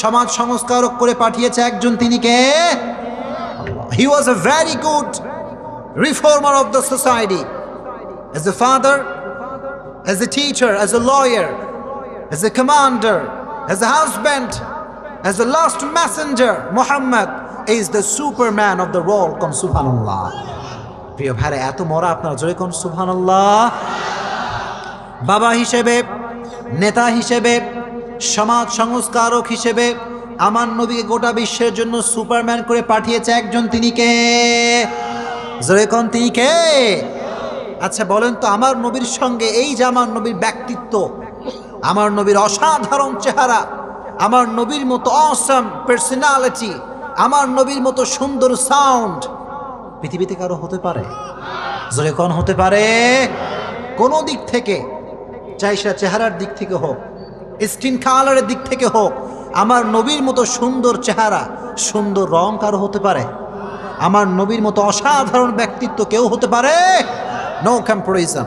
সমাজ সংস্কারক করে পাঠিয়েছে একজন, তিনি কে? He was a very good reformer of the society. As a father, as a teacher, as a lawyer, as a commander, as a husband, as the last messenger, Muhammad is the superman of the world. Come subhanallah. প্রিয় ভাইরা, এত মরা আপনারা জোরে কোন সুবহানাল্লাহ। বাবা হিসেবে, নেতা হিসেবে, সমাজ সংস্কারক হিসেবে আমার নবীকে গোটা বিশ্বের জন্য সুপারম্যান করে পাঠিয়েছে একজন, তিনি কে? জোরে কোন তিনি কে? আচ্ছা বলেন তো, আমার নবীর সঙ্গে এই যে আমার নবীর ব্যক্তিত্ব, আমার নবীর অসাধারণ চেহারা, আমার নবীর মতো অসাম পার্সোনালিটি, আমার নবীর মতো সুন্দর সাউন্ড পৃথিবীতে কারো হতে পারে? জোরে কোন হতে পারে? কোনো দিক থেকে, চাই সেটা চেহারার দিক থেকে হোক, স্কিন কালারের দিক থেকে হোক, আমার নবীর মতো সুন্দর চেহারা, সুন্দর রং কারো হতে পারে? আমার নবীর মতো অসাধারণ ব্যক্তিত্ব কেউ হতে পারে? No comparison.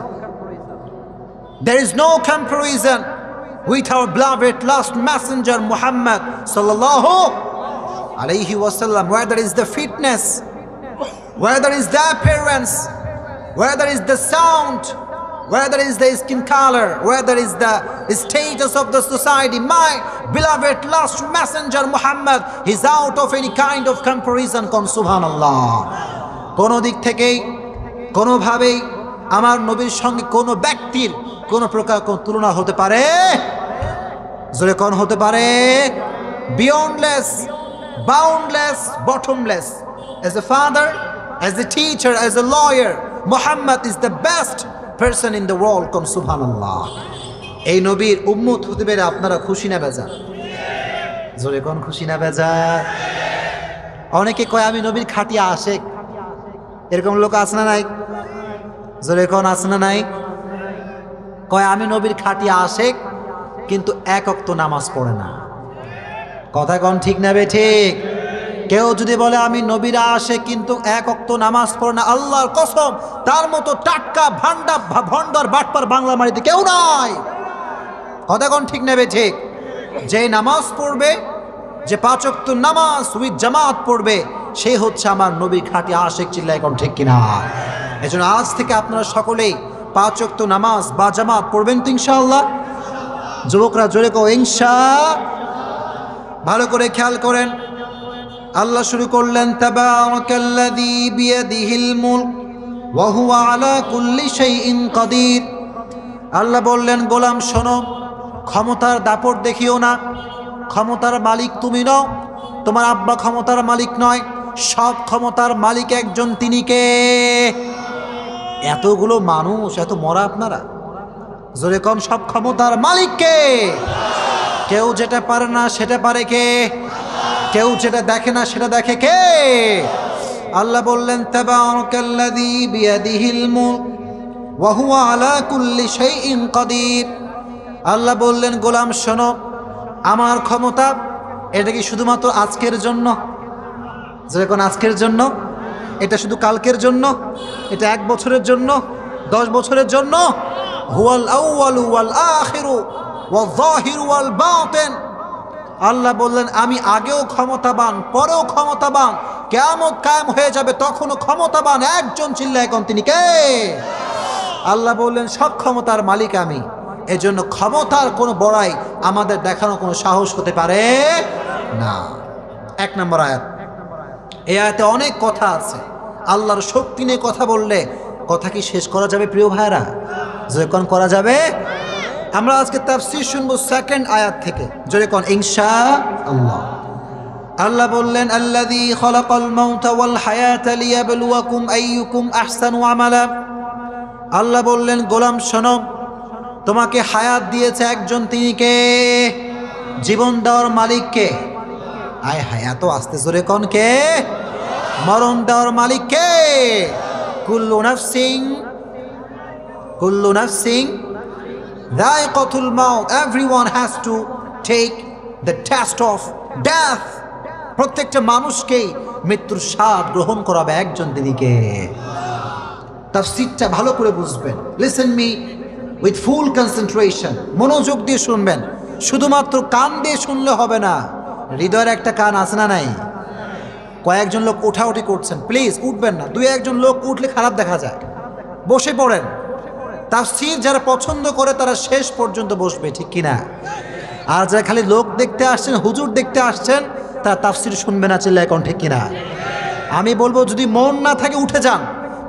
There is no comparison with our beloved last messenger Muhammad sallallahu alayhi wasallam. Whether is the fitness, whether is the appearance, whether is the sound, whether is the skin color, whether is the status of the society, my beloved last messenger Muhammad is out of any kind of comparison. Kon subhanallah. কোনো দিক থেকেই কোনোভাবেই আমার নবীর সঙ্গে কোনো ব্যক্তির কোনো প্রকার কোনো তুলনা হতে পারে? জোরে কোন হতে পারে? Beyondless, boundless, bottomless. As a father, as a teacher, as a lawyer, Muhammad is the best person in the world. Come subhanallah. এই নবীর উম্মত হতে পেরে আপনারা খুশি না বেজার? জোরে কোন খুশি না বেজার? অনেকে কয় আমি নবীর খাঁটি আশেক, এরকম লোক আছে না নাই? জোরে কোন আছে না নাই? কয় আমি নবীর খাঁটি আশেক কিন্তু এক ওয়াক্ত নামাজ পড়ে না। কথা কোন ঠিক না বে ঠিক? কেউ যদি বলে আমি নবীর আশেক কিন্তু এক ওয়াক্ত নামাজ পড়ে না, আল্লাহর কসম তার মতো টাটকা ভণ্ডার বাটপার বাংলা মাটিতে কেউ নাই। কথা কোন ঠিক না বে ঠিক? যে নামাজ পড়বে, যে 5 ওয়াক্ত নামাজ উইথ জামাত পড়বে, সে হচ্ছে আমার নবীর খাঁটি আশেক। চিল্লায় কোন ঠিক কিনা? এজন্য আজ থেকে আপনারা সকলেই 5 ওয়াক্ত নামাজ বা জামাত পড়বেন তো ইনশাআল্লাহ? যুবকরা জোরে কো ইনশা। ভালো করে খেয়াল করেন, আল্লাহ শুরু করলেন তাবারাকাল্লাযী বিয়াদিহিল মুলক ওয়া হুয়া আলা কুল্লি শাইইন কাদির। আল্লাহ বললেন গোলাম শোনো, ক্ষমতার দাপট দেখিও না, ক্ষমতার মালিক তুমি নও, তোমার আব্বা ক্ষমতার মালিক নয়, সব ক্ষমতার মালিক একজন, তিনি কে? এতগুলো মানুষ, এত মরা আপনারা, জোরে কোন সব ক্ষমতার মালিক কে? কেউ যেটা পারে না সেটা পারে কে? কেউ যেটা দেখে না সেটা দেখে কে? আল্লাহ বললেন তাবারাকাল্লাযী বিয়াদিহিল মুলক ওয়া হুয়া আলা কুল্লি শাইইন কাদির। আল্লাহ বললেন গোলাম শোনো, আমার ক্ষমতা এটা কি শুধুমাত্র আজকের জন্য? যেরকম আজকের জন্য? এটা শুধু কালকের জন্য? এটা 1 বছরের জন্য? 10 বছরের জন্য? হুয়াল আউয়ালু ওয়াল আখিরু ওয়াল যাহিরু ওয়াল বাতিন। আল্লাহ বললেন আমি আগেও ক্ষমতাবান, পরেও ক্ষমতাবান, কিয়ামত কায়েম হয়ে যাবে তখনও ক্ষমতাবান একজন। চিল্লায় কোন তিনি কে? আল্লাহ বললেন সব ক্ষমতার মালিক আমি, এজন্য ক্ষমতার কোনো বড়াই আমাদের দেখানো কোনো সাহস হতে পারে না। 1 নম্বর আয়াত। এই আয়াতে অনেক কথা আছে। আল্লাহর শক্তি নিয়ে কথা বললে কথা কি শেষ করা যাবে প্রিয় ভাইরা? যখন করা যাবে। আমরা আজকে তাফসীর শুনবো 2nd আয়াত থেকে, জোরে কোন ইনশাআল্লাহ। আল্লাহ বললেন আল্লাযী খালাকাল মাউতা ওয়াল হায়াতা লিয়াবলুয়াকুম আইয়ুকুম আহসানু আমালা। আল্লাহ বললেন গোলাম শোনো, তোমাকে হায়াত দিয়েছে একজন, তিনি কে? জীবন দেওয়ার মালিক কে? আয় হায়, এত আস্তে জোরে কোন কে? মরণ দেওয়ার মালিক কে? কুল্লু নাফসিন যায়কাতুল মাউত। Everyone has to take the test of death. প্রত্যেকটা মানুষকেই মৃত্যুর স্বাদ গ্রহণ করাবে একজন, তিনি কে? তাফসীরটা ভালো করে বুঝবেন। Listen me with full concentration, মনোযোগ দিয়ে শুনবেন। শুধুমাত্র কান দিয়ে শুনলে হবে না, হৃদয়ের একটা কান আছে না নাই? কয়েকজন লোক উঠাউঠি করছেন, প্লিজ উঠবেন না। 2-1জন লোক উঠলে খারাপ দেখা যায়, বসে পড়েন। তাফসীর যারা পছন্দ করে তারা শেষ পর্যন্ত বসবে, ঠিক কিনা? আর যারা খালি লোক দেখতে আসছেন, হুজুর দেখতে আসছেন, তারা তাফসীর শুনবে না। চিল্লায় কোন ঠিক কিনা? আমি বলবো যদি মন না থাকে উঠে যান,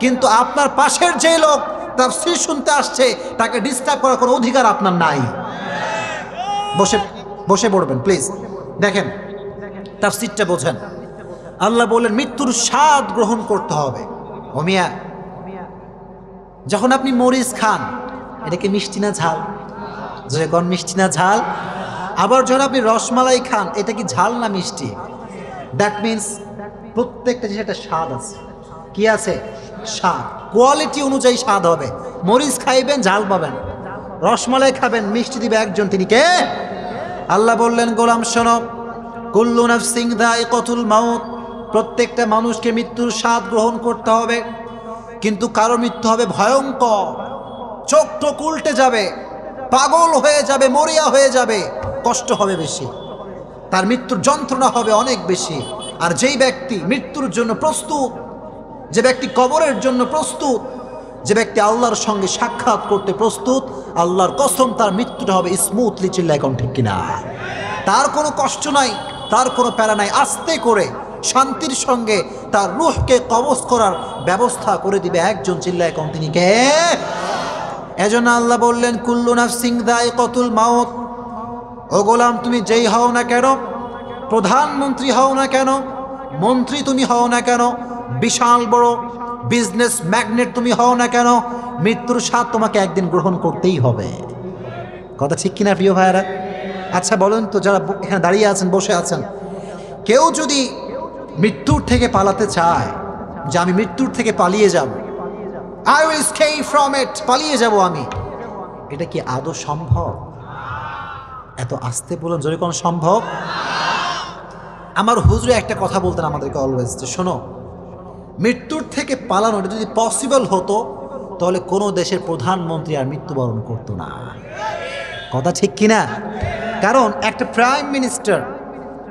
কিন্তু আপনার পাশের যে লোক তাফসীর শুনতে আসছে তাকে ডিস্টার্ব করার কোনো অধিকার আপনার নাই। বসে বসে পড়বেন প্লিজ। দেখেন তাফসীরটা বোঝেন। আল্লাহ বললেন মৃত্যুর স্বাদ গ্রহণ করতে হবে। ও মিয়া, যখন আপনি মরিচ খান এটা কি মিষ্টি না ঝাল? যে কোন মিষ্টি না ঝাল? আবার যখন আপনি রসমালাই খান এটা কি ঝাল না মিষ্টি? দ্যাট মিনস প্রত্যেকটা জিনিস একটা স্বাদ আছে। কি আছে? স্বাদ। কোয়ালিটি অনুযায়ী স্বাদ হবে। মরিচ খাইবেন ঝাল পাবেন, রসমালাই খাবেন মিষ্টি দিবে একজন, তিনি কে? আল্লাহ বললেন গোলাম শোনো, কুল্লু নাফসিন যায়িকাতুল মাউত, প্রত্যেকটা মানুষকে মৃত্যুর স্বাদ গ্রহণ করতে হবে। কিন্তু কারো মৃত্যু হবে ভয়ঙ্কর, চোখ টোক উল্টে যাবে, পাগল হয়ে যাবে, মরিয়া হয়ে যাবে, কষ্ট হবে বেশি, তার মৃত্যুর যন্ত্রণা হবে অনেক বেশি। আর যেই ব্যক্তি মৃত্যুর জন্য প্রস্তুত, যে ব্যক্তি কবরের জন্য প্রস্তুত, যে ব্যক্তি আল্লাহর সঙ্গে সাক্ষাৎ করতে প্রস্তুত, আল্লাহর কসম তার মৃত্যুটা হবে স্মুথলি। চিল্লায় এখন ঠিক কিনা? তার কোনো কষ্ট নাই, তার কোনো প্যারা নাই, আস্তে করে শান্তির সঙ্গে তার রূহকে কবজ করার ব্যবস্থা করে দিবে একজন। চিল্লায় এখন তিনি কে? এজন্য আল্লাহ বললেন কুল্লু নাফসিন যায়িকাতুল মাউত। ও গোলাম, তুমি যেই হও না কেন, প্রধানমন্ত্রী হও না কেন, মন্ত্রী তুমি হও না কেন, বিশাল বড় বিজনেস ম্যাগনেট তুমি হও না কেন, মৃত্যুর স্বাদ তোমাকে একদিন গ্রহণ করতেই হবে। কথা ঠিক কিনা প্রিয় ভাইয়েরা? আচ্ছা বলেন তো, যারা এখানে দাঁড়িয়ে আছেন, বসে আছেন, কেউ যদি মৃত্যুর থেকে পালাতে চায়, যে আমি মৃত্যুর থেকে পালিয়ে যাব, I will escape from it, পালিয়ে যাব আমি, এটা কি আদৌ সম্ভব? এত আস্তে বলুন, জোরে কোন সম্ভব? আমার হুজুরে একটা কথা বলতেন আমাদেরকে অলওয়েজ, যে শোনো, মৃত্যুর থেকে পালানো এটা যদি পসিবল হতো তাহলে কোনো দেশের প্রধানমন্ত্রী আর মৃত্যুবরণ করতো না। কথা ঠিক কিনা? কারণ একটা প্রাইম মিনিস্টার,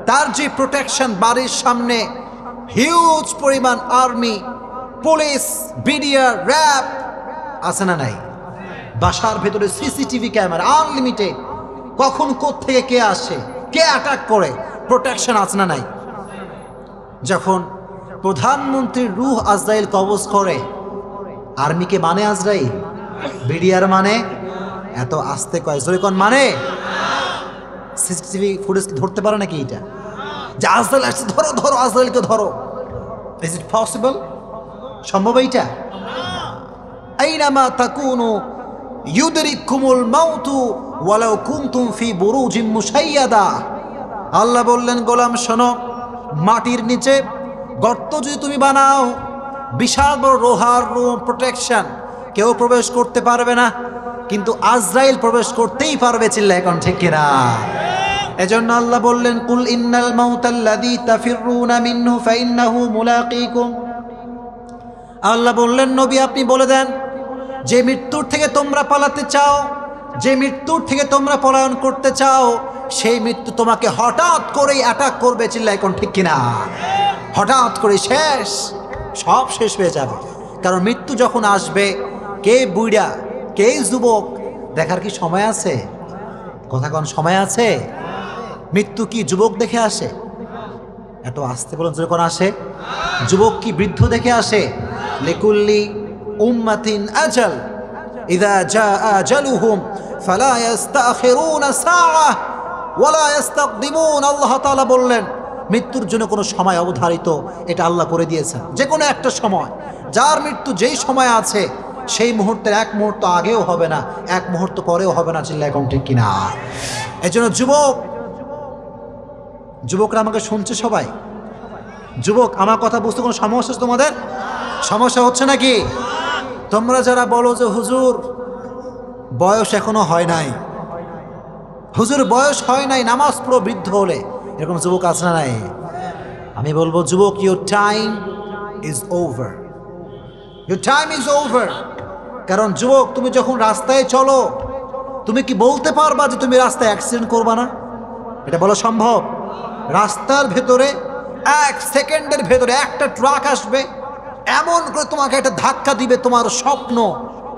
তার যে প্রোটেকশন, বাড়ির সামনে হিউজ পরিমাণ আর্মি, পুলিশ, বিডিআর, র্যাব আছে না নাই? বাসার ভেতরে সিসিটিভি ক্যামেরা আনলিমিটেড, কখন কোত্থেকে কে আসে, কে অ্যাটাক করে, প্রোটেকশন আছে না নাই? যখন প্রধানমন্ত্রীর রূহ আজরাইল কবজ করে, আর্মিকে মানে আজরাইল, বিডিআর মানে, এত আস্তে কয়, জোরে কোন মানে? সিসিটিভি ফুটেজ ধরতে পারে নাকি এটা, যে আজরাইল আসছে, ধরো ধরো আজরাইলকে ধরো? Is it possible? সম্ভব এইটা? আইনামা তাকুনু ইউদরিকুমুল মাউতু ওয়ালাউ কুনতুম ফি বুরুজিম মুশাইয়াদা। আল্লাহ বললেন গোলাম শোনো, মাটির নিচে গর্ত যদি তুমি বানাও, বিশাল বড় লোহার প্রোটেকশন, কেউ প্রবেশ করতে পারবে না, কিন্তু আজরাইল প্রবেশ করতেই পারবে। চিল্লা এখন ঠিক কিনা? এজন্য আল্লাহ বললেন কুল ইন্নাল মাউতাল্লাযী তাফিরুনা মিনহু ফাইন্নাহু মুলাকীকুম। আল্লাহ বললেন নবী আপনি বলে দেন, যে মৃত্যুর থেকে তোমরা পালাতে চাও, যে মৃত্যুর থেকে তোমরা পলায়ন করতে চাও, সেই মৃত্যু তোমাকে হঠাৎ করেই অ্যাটাক করবে। চিল্লা এখন ঠিক কিনা? হঠাৎ করে শেষ, সব শেষ হয়ে যাবে। কারণ মৃত্যু যখন আসবে, কে বুড়া কে যুবক দেখার কি সময় আছে? কথা কোন সময় আছে? মৃত্যু কি যুবক দেখে আসে? এত আস্তে বলুন, যখন আসে, যুবক কি বৃদ্ধ দেখে আসে? লিকুল্লি উম্মাতিন আজাল ইযা জাআ আজালুহুম ফালা ইস্তাখিরুনা সাআহ ওয়ালা ইস্তাকদিমুন। আল্লাহ তাআলা বললেন মৃত্যুর জন্য কোনো সময় অবধারিত এটা আল্লাহ করে দিয়েছেন, যে কোনো একটা সময়। যার মৃত্যু যেই সময় আছে, সেই মুহূর্তের এক মুহূর্ত আগেও হবে না, এক মুহূর্ত পরেও হবে না। চিল্লা এখন ঠিক কিনা? এই জন্য যুবকরা আমাকে শুনছে সবাই? যুবক, আমার কথা বুঝতে কোনো সমস্যা হচ্ছে তোমাদের? সমস্যা হচ্ছে নাকি? তোমরা যারা বলো যে হুজুর বয়স এখনো হয় নাই, হুজুর বয়স হয় নাই, নামাজ পড়ো বৃদ্ধ হলে, এরকম যুবক আছে না নাই? আমি বলবো যুবক, your time is over, your time is over. কারণ যুবক, তুমি যখন রাস্তায় চলো, তুমি কি বলতে পারবা যে তুমি রাস্তায় অ্যাক্সিডেন্ট করবা না? এটা বলা সম্ভব? রাস্তার ভেতরে 1 সেকেন্ডের ভেতরে একটা ট্রাক আসবে, এমন করে তোমাকে একটা ধাক্কা দিবে, তোমার স্বপ্ন,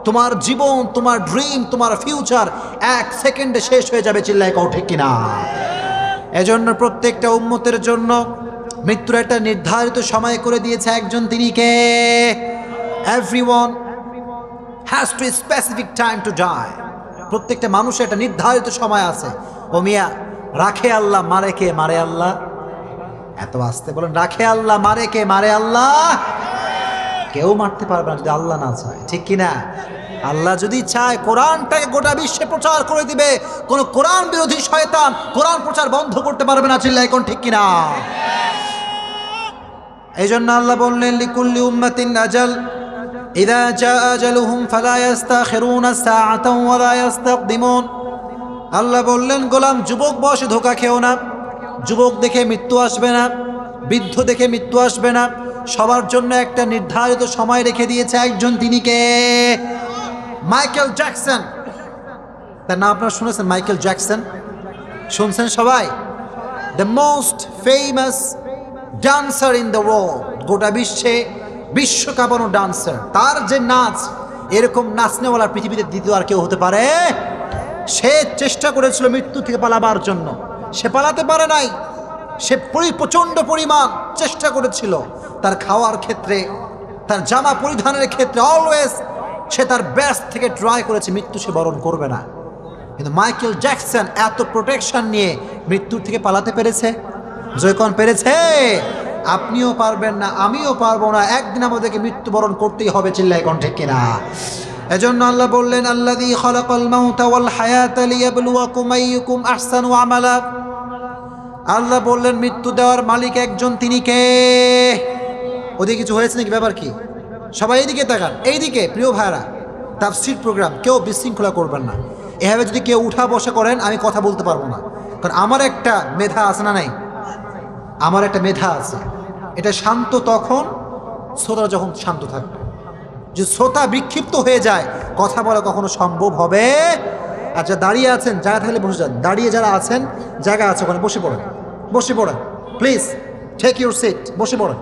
তোমার জীবন, তোমার ড্রিম, তোমার ফিউচার 1 সেকেন্ডে শেষ হয়ে যাবে। চিল্লায় কও ঠিক কিনা? এজন্য প্রত্যেকটা উম্মতের জন্য মৃত্যুর একটা নির্ধারিত সময় করে দিয়েছে একজন, তিনি কে? Everyone has to specific time to die. প্রত্যেকটা মানুষের একটা নির্ধারিত সময় আছে। ও মিয়া, রাখে আল্লাহ, মারে কে? মারে আল্লাহ। এত আসতে বলেন, রাখে আল্লাহ, মারে কে? মারে আল্লাহ। কেউ মারতে পারবে না যদি আল্লাহ না চায়, ঠিক কিনা? আল্লাহ যদি চায় কোরআনটাকে গোটা বিশ্বে প্রচার করে দিবে, কোন কোরআন বিরোধী শয়তান কোরআন প্রচার বন্ধ করতে পারবে না। চিল্লায় কোন ঠিক কিনা? এই জন্য আল্লাহ বললেন, লিকুল্লি উম্মাতিন আজাল ইযা জা আজালুহুম ফালা ইস্তাখিরুনা সাআতান ওয়া লা ইস্তাকদিমুন। আল্লাহ বললেন, গোলাম যুবক বয়সে ধোঁকা খেও না। যুবক দেখে মৃত্যু আসবে না, বৃদ্ধ দেখে মৃত্যু আসবে না। সবার জন্য একটা নির্ধারিত সময় রেখে দিয়েছে একজন, তিনি কে? Michael Jackson. তার নাম আপনারা শুনেছেন? মাইকেল জ্যাকসন শুনছেন সবাই? The most famous dancer in the world, গোটা বিশ্বে বিশ্ব কাঁপানো ডান্সার। তার যে নাচ, এরকম নাচনেওয়ালা পৃথিবীতে দ্বিতীয় আর কেউ হতে পারে? সে চেষ্টা করেছিল মৃত্যু থেকে পালাবার জন্য, সে পালাতে পারে নাই। সে প্রচণ্ড পরিমাণ চেষ্টা করেছিল। তার খাওয়ার ক্ষেত্রে, তার জামা পরিধানের ক্ষেত্রে অলওয়েজ সে তার বেস্ট থেকে ট্রাই করেছে মৃত্যু সে বরণ করবে না। কিন্তু মাইকেল জ্যাকসন এত প্রোটেকশন নিয়ে মৃত্যুর থেকে পালাতে পেরেছে। জয়কন পেরেছে? আপনিও পারবেন না, আমিও পারবো না। একদিন আমাদেরকে মৃত্যুবরণ করতেই হবে। চিল্লায় কোন ঠিক কিনা? এজন্য আল্লাহ বললেন, আল্লাযী খালাকাল মাউতা ওয়াল হায়াতা লিয়াবলুয়াকুম আইয়ুকুম আহসানু আমালা। আল্লাহ বললেন, মৃত্যু দেওয়ার মালিক একজন, তিনি কে? ওদিকে কিছু হয়েছে নাকি? ব্যাপার কি? সবাই এইদিকে তাকান, এইদিকে। প্রিয় ভাইরা, তাফসীর প্রোগ্রাম, কেউ বিশৃঙ্খলা করবেন না। এভাবে যদি কেউ উঠা বসা করেন, আমি কথা বলতে পারবো না। কারণ আমার একটা মেধা আছে না? নাই, আমার একটা মেধা আছে। এটা শান্ত তখন, শ্রোতা যখন শান্ত থাকবে। যে শ্রোতা বিক্ষিপ্ত হয়ে যায়, কথা বলা কখনো সম্ভব হবে? আচ্ছা, দাঁড়িয়ে আছেন, জায়গা থাকলে বসে যান। দাঁড়িয়ে যারা আছেন, জায়গা আছে ওখানে বসে পড়েন, বসে পড়েন। প্লিজ টেক ইউর সিট, বসে পড়েন,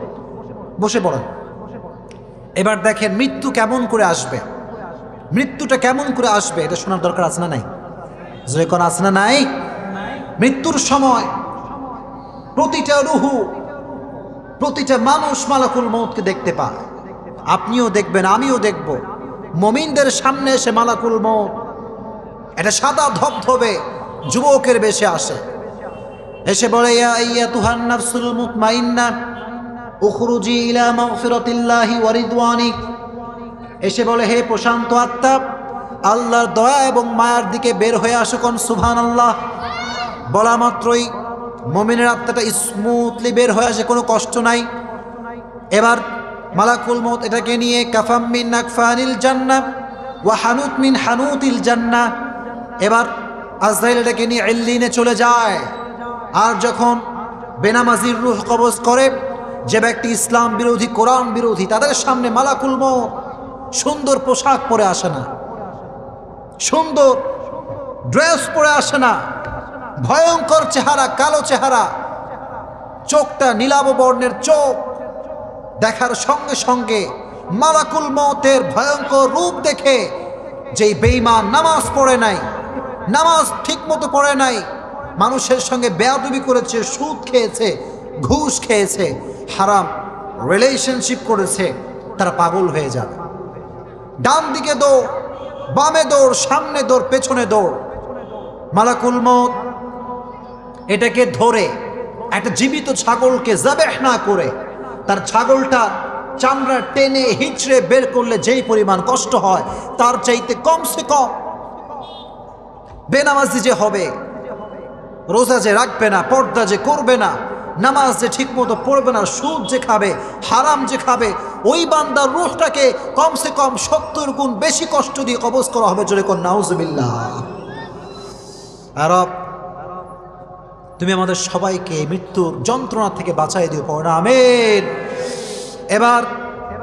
বসে পড়েন। এবার দেখেন মৃত্যু কেমন করে আসবে, মৃত্যুটা কেমন করে আসবে, এটা শোনার দরকার আছে না নাই? যখন আছে না নাই? মৃত্যুর সময় প্রতিটা রুহু, প্রতিটা মানুষ মালাকুল মউতকে দেখতে পায়। আপনিও দেখবেন, আমিও দেখব। মুমিনদের সামনে এসে মালাকুল মউত এটা সাদা ধবধবে যুবকের বেশে আসে, এসে বলে, ইয়া আইয়াতুহান নাফসুল মুতমাইন্না উখরুজি ইলা মাগফিরাতিল্লাহি ওয়া রিদওয়ানি। এসে বলে, হে প্রশান্ত আত্মা, আল্লাহর দয়া এবং মায়ার দিকে বের হয়ে আসো। কোন সুবহানাল্লাহ। বলা মাত্রই মুমিনের আত্মাটা স্মুথলি বের হয়ে আসে, কোনো কষ্ট নাই। এবার মালাকুল মউত এটাকে নিয়ে কাফাম মিন আকফানিল জান্নাহ ওয়া হানুত মিন হানুতিল জান্নাহ, এবার আজরাইল এটাকে নিয়ে ইল্লিনে চলে যায়। আর যখন বেনামাজির রূহ কবজ করে, যে ব্যক্তি ইসলাম বিরোধী, কোরআন বিরোধী, তাদের সামনে মালাকুল মউত সুন্দর পোশাক পরে আসে না, সুন্দর ড্রেস পরে আসে না, ভয়ঙ্কর চেহারা, কালো চেহারা, চোখটা নীলাভ বর্ণের চোখ। দেখার সঙ্গে সঙ্গে মালাকুল মউতের ভয়ঙ্কর রূপ দেখে যেই বেঈমান নামাজ পড়ে নাই, নামাজ ঠিক মতো পড়ে নাই, মানুষের সঙ্গে বেয়াদবি করেছে, সুদ খেয়েছে, ঘুষ খেয়েছে, হারাম রিলেশনশিপ করেছে, তারা পাগল হয়ে যাবে। ডান দিকে দৌড়, বামে দৌড়, সামনে দৌড়, পেছনে দৌড়। মালাকুল মউত এটাকে ধরে একটা জীবিত ছাগলকে যাবেহ না করে, তার ছাগলটা চামড়া টেনে হিচড়ে বের করলে যেই পরিমাণ কষ্ট হয়, তার চাইতে কমসে কম বেনামাজি যে হবে, রোজা যে রাখবে না, পর্দা যে করবে না, নামাজ যে ঠিক মতো পড়বে না, সুদ যে খাবে, হারাম যে খাবে, ওই বান্দার রূহটাকে কমসে কম 70 গুণ বেশি কষ্ট দিয়ে কবজ করা হবে। জোরে কোন নাউজুবিল্লাহ। আর তুমি আমাদের সবাইকে মৃত্যুর যন্ত্রণা থেকে বাঁচাই দিও, পড়ো না আমিন। এবার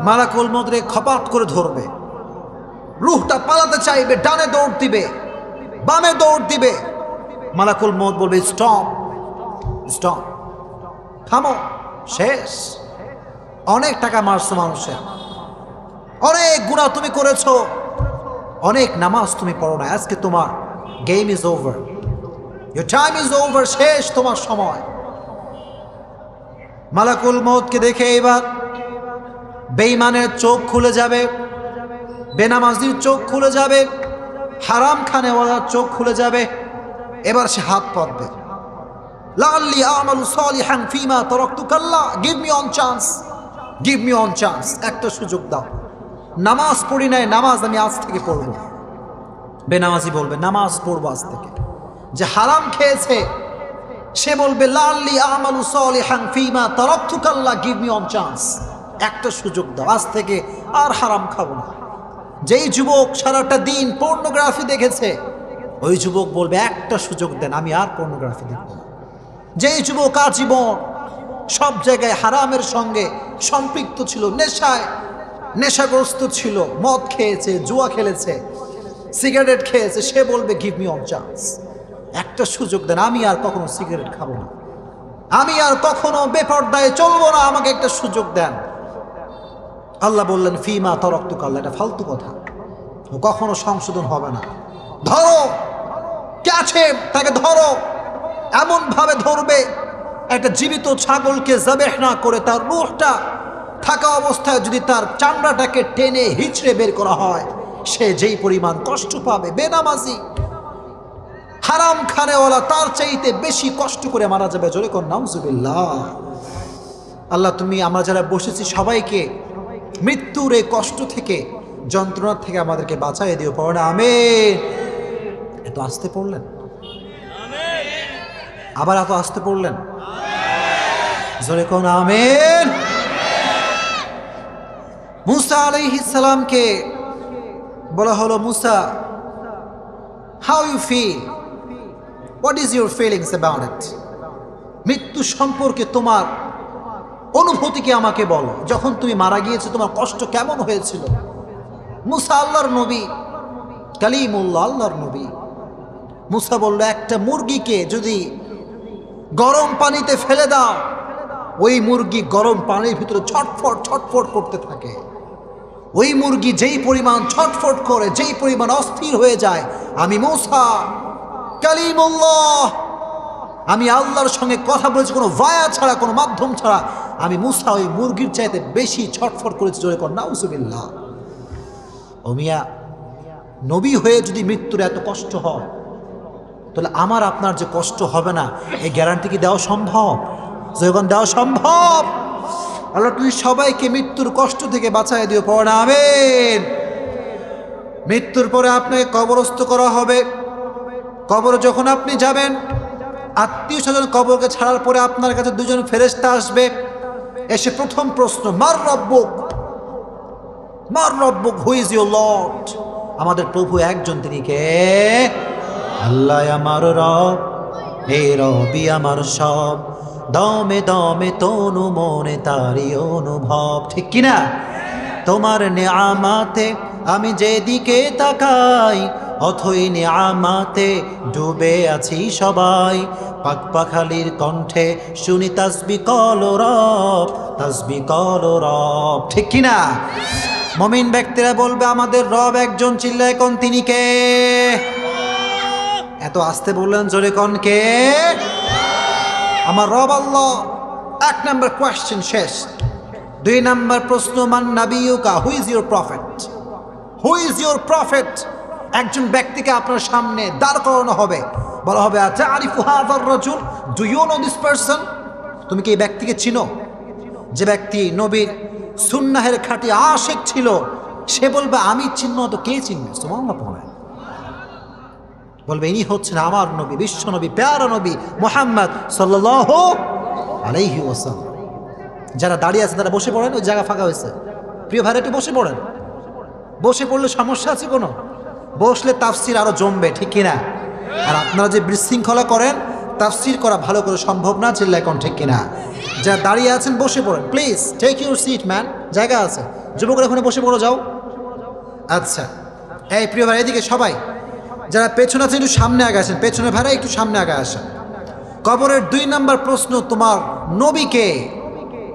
মালাকুল মউত খপাত করে ধরবে, রূহটা পালাতে চাইবে, ডানে দৌড় দিবে, বামে দৌড় দিবে। মালাকুল মউত বলবে, স্টপ, স্টপ, থামো, শেষ। অনেক টাকা মারছো মানুষের, অনেক গুনাহ তুমি করেছো, অনেক নামাজ তুমি পড়ো না, আজকে তোমার game is over, your time is over, শেষ তোমার সময়। মালাকুল মউতকে দেখে এবার বেঈমানের চোখ খুলে যাবে, বেনামাজির চোখ খুলে যাবে, হারাম খানেওয়ালার চোখ খুলে যাবে। এবার সে হাত পাতবে, লাআল্লি আমালু সালিহান ফিমা তারাকতু কাল্লা, give me on chance, give me on chance, একটা সুযোগ দাও। নামাজ পড়ি নাই, নামাজ আমি আজ থেকে পড়ব। বেনামাজি বলবে নামাজ পড়বো আজ থেকে। যে হারাম খেয়েছে সে বলবে লাআল্লি আমালু সালিহান ফিমা তারাকতু কাল্লা, গিভ মি অন চান্স, একটা সুযোগ দাও, আজ থেকে আর হারাম খাবো না। যেই যুবক সারাটা দিন পর্নোগ্রাফি দেখেছে ওই যুবক বলবে একটা সুযোগ দেন, আমি আর পর্নোগ্রাফি দেখব না। যেই যুবক আজীবন সব জায়গায় হারামের সঙ্গে সম্পৃক্ত ছিল, নেশাগ্রস্ত ছিল, মদ খেয়েছে, জুয়া খেলেছে, সিগারেট খেয়েছে, সে বলবে গিভ মি অন চান্স, একটা সুযোগ দেন, আমি আর কখনো সিগারেট খাবো না, আমি আর কখনো বেপরদায় চলবো না, আমাকে একটা সুযোগ দেন। আল্লাহ বললেন ফিমা তারাকতু কাল্লা, এটা ফালতু কথা, কখনো সংশোধন হবে না। ধরো কে আছে তাকে ধরো, এমন ভাবে ধরবে একটা জীবিত ছাগলকে জবেহ না করে তার রূহটা থাকা অবস্থায় যদি তার চামড়াটাকে টেনে হিচড়ে বের করা হয় সে যেই পরিমাণ কষ্ট পাবে, বেনামাজি হারাম খানেওয়ালা তার চাইতে বেশি কষ্ট করে মারা যাবে। জোরে কোন নাউজুবিল্লাহ। আল্লাহ তুমি আমরা যারা বসেছি সবাইকে মৃত্যুর এই কষ্ট থেকে, যন্ত্রণা থেকে আমাদেরকে বাঁচাই দিও, পড়ো না আমিন। এত আসতে পড়লেন, আবার এত আসতে পড়লেন, জোরে কোন আমিন। মুসা আলাইহিস সালামকে বলা হলো, Musa how you feel, what is your feelings about it, মৃত্যু সম্পর্কে তোমার অনুভূতিকে আমাকে বলো, যখন তুমি মারা গিয়েছো তোমার কষ্ট কেমন হয়েছিল। মুসা আল্লাহর নবী, কালিমুল্লাহ আল্লাহর নবী। মুসা বলল একটা মুরগিকে যদি গরম পানিতে ফেলে দাও ওই মুরগি গরম পানির ভিতরে ছটফট ছটফট করতে থাকে। ওই মুরগি যেই পরিমাণ ছটফট করে, যেই পরিমাণ অস্থির হয়ে যায়, আমি মুসা কালিমুল্লাহ, আমি আল্লাহর সঙ্গে কথা বলেছি কোনো ভায়া ছাড়া, কোনো মাধ্যম ছাড়া, আমি মুসা ওই মুরগির চাইতে বেশি ছটফট করেছি। জোরে কর নাউজুবিল্লাহ। ও মিয়া, নবী হয়ে যদি মৃত্যুর এত কষ্ট হয় তাহলে আমার আপনার যে কষ্ট হবে না এই গ্যারান্টি কি দেওয়া সম্ভব? যখন দেওয়া সম্ভব, আল্লাহ তুমি সবাইকে মৃত্যুর কষ্ট থেকে বাঁচাই দিও, পড়ো না আমিন। মৃত্যুর পরে আপনাকে কবরস্থ করা হবে। কবরে যখন আপনি যাবেন, আত্মীয় স্বজন কবরকে ছাড়ার পরে আপনার কাছে দুজন ফেরেশতা আসবে। এসে প্রথম প্রশ্ন, মার রব্বুক, মার রব্বুক, হু ইজ ইউর লর্ড, আমাদের প্রভু একজন, তিনি কে? আল্লাহ আমার রব, এই রবি আমার সব, দমে দমে তনু মনে তারি অনুভব, ঠিক কিনা? তোমার নেয়ামাতে আমি যেদিকে তাকাই অথই নেয়ামাতে ডুবে আছি সবাই, পাক পাখালির কণ্ঠে শুনি তাসবিহ কলরব, তাসবিহ কলরব, ঠিক কিনা? মুমিন ব্যক্তিরা বলবে আমাদের রব একজন, চিল্লায় কোন, তিনি কে? এত আসতে বললেন, জোরে কোন কে? আমার রব আল্লাহ। এক নম্বর কোয়েশ্চেন শেষ। 2 নম্বর প্রশ্ন, মান নাবিয়ুকা, who is your prophet, who is your prophet. একজন ব্যক্তিকে আপনার সামনে দাঁড় করানো হবে, বলা হবে আচ্ছা আরিফু হাযার রাজুল, do you know this person, তুমি কি এই ব্যক্তিকে চিনো? যে ব্যক্তি নবীর সুন্নাহের খাঁটি আশিক ছিল সে বলবে আমি চিনব তো কে চিনবে? সুবহানাল্লাহ পড়ে বলবে ইনি হচ্ছেন আমার নবী, বিশ্ব নবী, প্যারা নবী মুহাম্মদ সাল্লাল্লাহু আলাইহি ওয়াসাল্লাম। যারা দাঁড়িয়ে আছে তারা বসে পড়েন, ওই জায়গা ফাঁকা হয়েছে। প্রিয় ভাইরা একটু বসে পড়েন। বসে পড়লে সমস্যা আছে কোনো? বসলে তাফসির আরো জমবে, ঠিক কিনা? আর আপনারা যে বিশৃঙ্খলা করেন, তাফসির করা ভালো করে সম্ভব না, চিল্লায় কোন ঠিক কিনা? যারা দাঁড়িয়ে আছেন বসে পড়েন, please take your seat man, জায়গা আছে। যুবকরা ওখানে বসে পড়ো যাও। আচ্ছা, এই প্রিয় ভাই এদিকে সবাই যারা পেছনে আছেন একটু সামনে আগে আসেন, পেছনে ভাইরা একটু সামনে আগে আসেন। কবরের 2 নম্বর প্রশ্ন, তোমার নবীকে।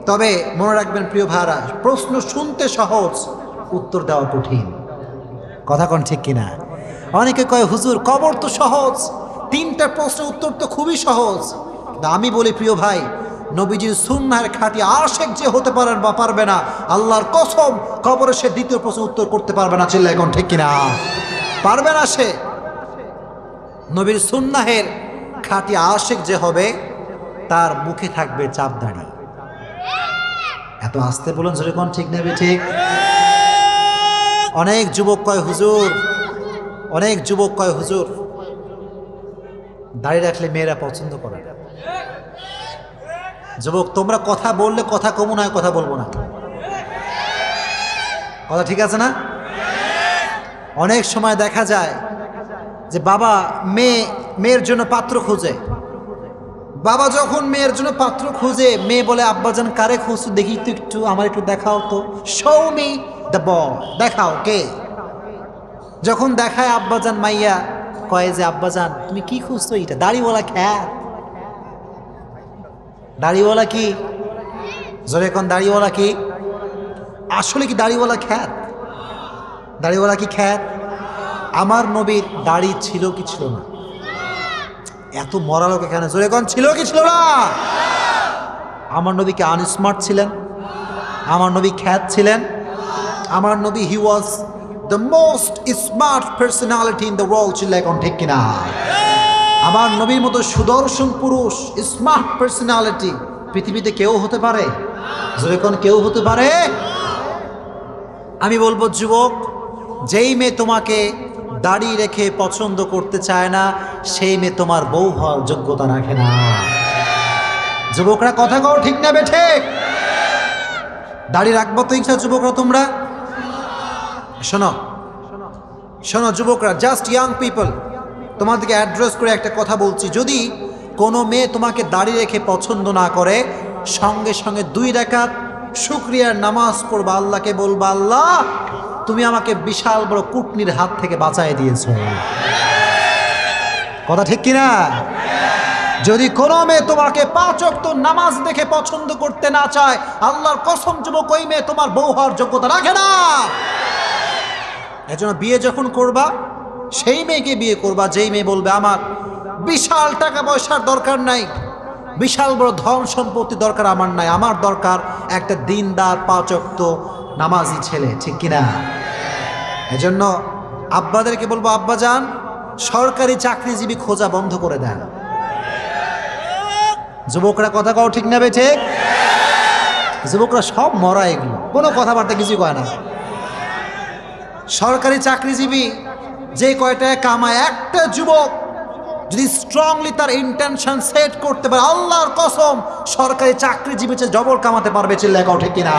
তবে মনে রাখবেন প্রিয় ভাইরা, প্রশ্ন শুনতে সহজ, উত্তর দেওয়া কঠিন, কথা কোন ঠিক কিনা? অনেকে কয় হুজুর কবর তো সহজ, 3টা প্রশ্নের উত্তর তো খুবই সহজ। আমি বলি প্রিয় ভাই, নবীজির সুন্নাহের খাঁটি আশিক যে হতে পারেন বা পারবে না, আল্লাহর কসম কবরে সে 2য় প্রশ্নের উত্তর করতে পারবে না, চিল্লায় কোন ঠিক কিনা? পারবে না সে। নবীর সুন্নাহের খাঁটি আশিক যে হবে তার মুখে থাকবে চাপ দাড়ি। এত আস্তে বলুন জোরে কোন ঠিক নেবে ঠিক। অনেক যুবক কয় হুজুর, অনেক যুবক কয় হুজুর দাড়ি রাখলে মেয়েরা পছন্দ করে না। যুবক তোমরা কথা বললে কথা কমু নয়, কথা বলবো না, কথা ঠিক আছে না? অনেক সময় দেখা যায় যে বাবা মেয়ের জন্য পাত্র খোঁজে। বাবা যখন মেয়ের জন্য পাত্র খুঁজে, মেয়ে বলে আব্বাজান কারে খুঁজছো দেখি তো একটু, আমার একটু দেখাও তো, শো মি দ্য বয়, দেখাও কে। যখন দেখায় আব্বাজান, মাইয়া কয় যে আব্বাজান তুমি কি খুঁজছো, এটা দাড়িওয়ালা খ্যাত। দাড়িওয়ালা কি? জোরে কোন দাড়িওয়ালা কি? আসলে কি দাড়িওয়ালা খ্যাত? দাড়িওয়ালা কি খ্যাত? আমার নবীর দাড়ি ছিল কি ছিল না? এত মরা লোক এখানে, জোরে কোন ছিল কি ছিল না? আমার নবী কি আনস্মার্ট ছিলেন? আমার নবী খ্যাত ছিলেন? আমার নবী he was the most smart personality in the world, ছিল এখন ঠিক কিনা? আমার নবীর মতো সুদর্শন পুরুষ, স্মার্ট পার্সোনালিটি পৃথিবীতে কেউ হতে পারে? জোরে কোন কেউ হতে পারে? আমি বলবো যুবক, যেই মেয়ে তোমাকে দাড়ি রেখে পছন্দ করতে চায় না, সেই মেয়ে তোমার বউ হওয়ার যোগ্যতা রাখে না। যুবকরা কথা কও ঠিক না বে ঠিক? দাড়ি রাখবো তো ইচ্ছা যুবকরা তোমরা? শোনো শোনো যুবকরা, জাস্ট ইয়াং পিপল, তোমাদেরকে অ্যাড্রেস করে একটা কথা বলছি। যদি কোনো মেয়ে তোমাকে দাড়ি রেখে পছন্দ না করে, সঙ্গে সঙ্গে 2 রাকাত শুকরিয়ার নামাজ পড়বা, আল্লাহকে বলবা আল্লাহ তুমি আমাকে বিশাল বড় কুটনির হাত থেকে বাঁচাই দিয়েছ। কথা ঠিক কিনা? যদি কোনো মেয়ে তোমাকে 5 ওয়াক্ত নামাজ দেখে পছন্দ করতে না চায়, আল্লাহর কসম যুবক, ওই মেয়ে তোমার বউ হওয়ার যোগ্যতা রাখে না। এজন্য বিয়ে যখন করবা, সেই মেয়েকে বিয়ে করবা যেই মেয়ে বলবে আমার বিশাল টাকা পয়সার দরকার নাই, বিশাল বড় ধন সম্পত্তি দরকার আমার নাই, আমার দরকার একটা দিনদার 5 ওয়াক্ত নামাজি ছেলে, ঠিক কিনা? এজন্য আব্বাদেরকে বলবো, আব্বাজান সরকারি চাকরিজীবী খোঁজা বন্ধ করে দেন। যুবকরা কথা কও ঠিক না বে ঠিক? যুবকরা সব মরা, এগুলো কোনো কথাবার্তা কিছু কয় না। সরকারি চাকরিজীবী যে কয়টায় কামায়, একটা যুবক যদি স্ট্রংলি তার ইন্টেনশন সেট করতে পারে, আল্লাহর কসম সরকারি চাকরিজীবী চেয়ে ডবল কামাতে পারবে। চিল্লায় কও ঠিক কিনা?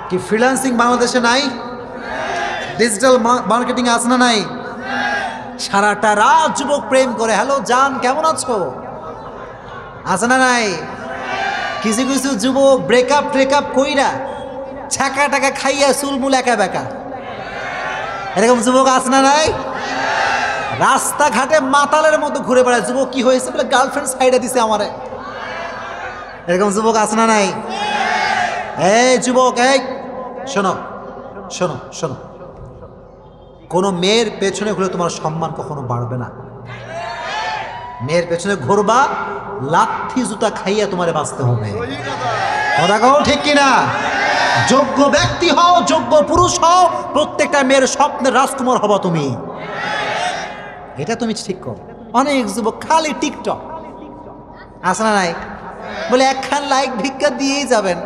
কি ফ্রিল্যান্সিং বাংলাদেশে নাই? ডিজিটাল মার্কেটিং আছে না নাই? সারাটা রাত যুবক প্রেম করে, হ্যালো জান কেমন আছো, আছে না নাই? কিছু কিছু যুবক ব্রেকআপ ট্রেকআপ কইরা ছ্যাঁকা টাকা খাইয়া চুলমুল একা বেকা, এরকম যুবক আছে না নাই? রাস্তাঘাটে মাতালের মতো ঘুরে বেড়ায়। যুবক কি হয়েছে বলে গার্লফ্রেন্ড সাইডে দিছে আমারে, এরকম যুবক আছে না নাই? এই যুবক, এই শোনো শোনো শোনো, কোনো মেয়ের পেছনে ঘুরে তোমার সম্মান কখনো বাড়বে না। মেয়ের পেছনে ঘুরবা, লাথি জুতা খাইয়া তোমারে বাঁচতে হবে। কথা কও ঠিক কিনা? যোগ্য ব্যক্তি হও, যোগ্য পুরুষ হও, প্রত্যেকটা মেয়ের স্বপ্নের রাজকুমার হবা তুমি, এটা তুমি ঠিক করো। অনেক যুবক খালি টিকটক, আছে না নাই? বলে একখান লাইক ভিক্ষা দিয়েই যাবেন,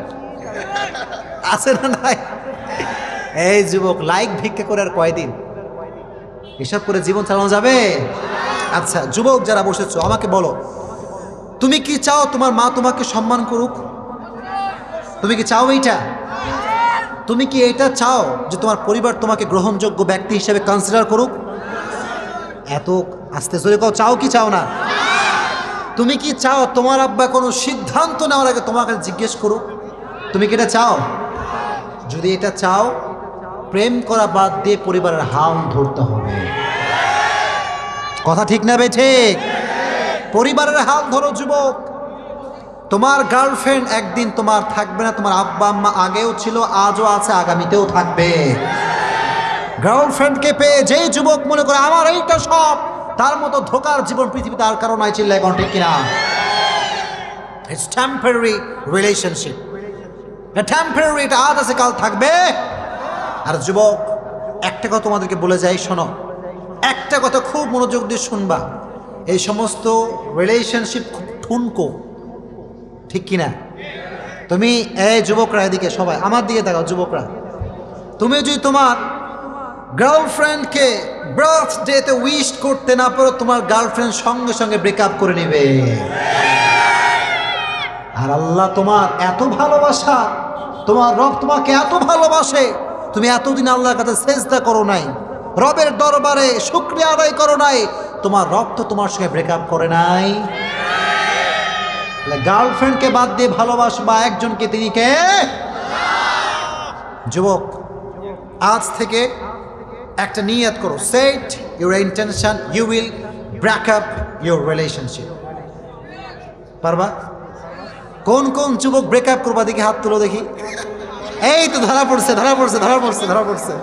আছে না নাই? এই যুবক লাইক ভিক্ষা করে আর কয়দিন এসব করে জীবন চালানো যাবে? আচ্ছা যুবক যারা বসেছো, আমাকে বলো, তুমি কি চাও তোমার মা তোমাকে সম্মান করুক? তুমি কি চাও এইটা? তুমি কি এটা চাও যে তোমার পরিবার তোমাকে গ্রহণযোগ্য ব্যক্তি হিসেবে কনসিডার করুক? এত আস্তে জোরে কও, চাও কি চাও না? তুমি কি চাও তোমার আব্বা কোনো সিদ্ধান্ত নেওয়ার আগে তোমাকে জিজ্ঞেস করুক? তুমি কি এটা চাও? যদি এটা চাও, প্রেম করা বাদ দিয়ে পরিবারের হাল ধরতে হবে। কথা ঠিক না বে ঠিক? পরিবারের হাল ধরো যুবক। তোমার গার্লফ্রেন্ড একদিন তোমার থাকবে না, তোমার আব্বা আম্মা আগেও ছিল, আজও আছে, আগামীতেও থাকবে। গার্লফ্রেন্ডকে পেয়ে যেই যুবক মনে করে আমার এইটা সব, তার মতো ধোকার জীবন পৃথিবীতে আর কারো নাই। চিল্লায় এখন ঠিক কিনা? ইটস টেম্পোরারি রিলেশনশিপ, টেম্পোরারি, এটা আজ আছে কাল থাকবে। আর যুবক একটা কথা তোমাদেরকে বলে যাই, শোনো, একটা কথা খুব মনোযোগ দিয়ে শুনবা। এই সমস্ত রিলেশনশিপ ঠুনকো, ঠিক কিনা? তুমি এই যুবকরা, এদিকে সবাই আমার দিকে তাকাও, যুবকরা, তুমি যদি তোমার গার্লফ্রেন্ডকে বার্থডেতে উইশ করতে না পারো, তোমার গার্লফ্রেন্ড সঙ্গে সঙ্গে ব্রেকআপ করে নেবে। আর আল্লাহ তোমার এত ভালোবাসা, তোমার রব তোমাকে এত ভালোবাসে, তুমি এতদিন আল্লাহর কাছে সেজদা করো নাই, রবের দরবারে শুকরিয়া আদায় করো নাই, তোমার রব তো তোমার সঙ্গে ব্রেকআপ করে নাই। গার্লফ্রেন্ডকে বাদ দিয়ে ভালোবাসবা একজনকে, তিনি কে? যুবক, আজ থেকে একটা নিয়ত করো, set your intention, you will break up your relationship. পারবা? কোন কোন যুবক ব্রেকআপ করবা দেখি, হাত তুলো দেখি। এই তো ধরা পড়ছে, ধরা পড়ছে, ধরা পড়ছে, ধরা পড়ছে।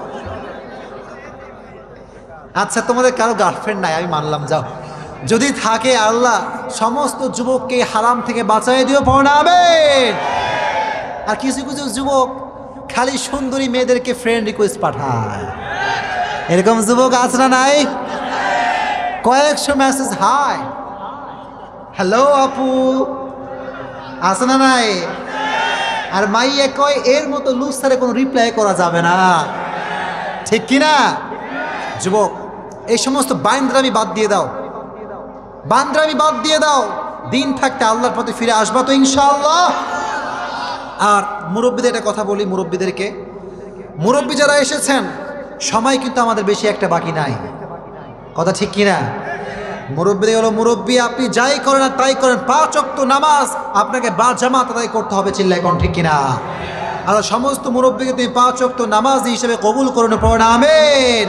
আচ্ছা, তোমাদের কারো গার্লফ্রেন্ড নাই, আমি মানলাম, যাও। যদি থাকে, আল্লাহ সমস্ত যুবককে হারাম থেকে বাঁচাই দিও, পড়াবে। আর কিছু কিছু যুবক খালি সুন্দরী মেয়েদেরকে ফ্রেন্ড রিকোয়েস্ট পাঠায়, এরকম যুবক আছে না নাই? কয়েকশো মেসেজ, হাই, হ্যালো আপু, আছে না নাই? আর মাইয়া কয় এর মতো লুসারে কোনো রিপ্লাই করা যাবে না, ঠিক কিনা? যুবক, এই সমস্ত বান্দ্রামি বাদ দিয়ে দাও, বান্দ্রামি বাদ দিয়ে দাও। দিন থাকতে আল্লাহর পথে ফিরে আসবা তো ইনশাআল্লাহ। আর মুরব্বীদের একটা কথা বলি, মুরব্বীদেরকে, মুরব্বী যারা এসেছেন, সময় কিন্তু আমাদের বেশি একটা বাকি নাই, কথা ঠিক কিনা? মুরব্বী হলো মুরব্বী, আপনি যাই করেন না তাই করেন, 5 ওয়াক্ত নামাজ আপনাকে বা জামাত আদায় করতে হবে, চিল্লায় কোন ঠিক কিনা? আর সমস্ত মুরব্বীকে তুমি 5 ওয়াক্ত নামাজ হিসেবে কবুল করুন, পড়েন আমিন।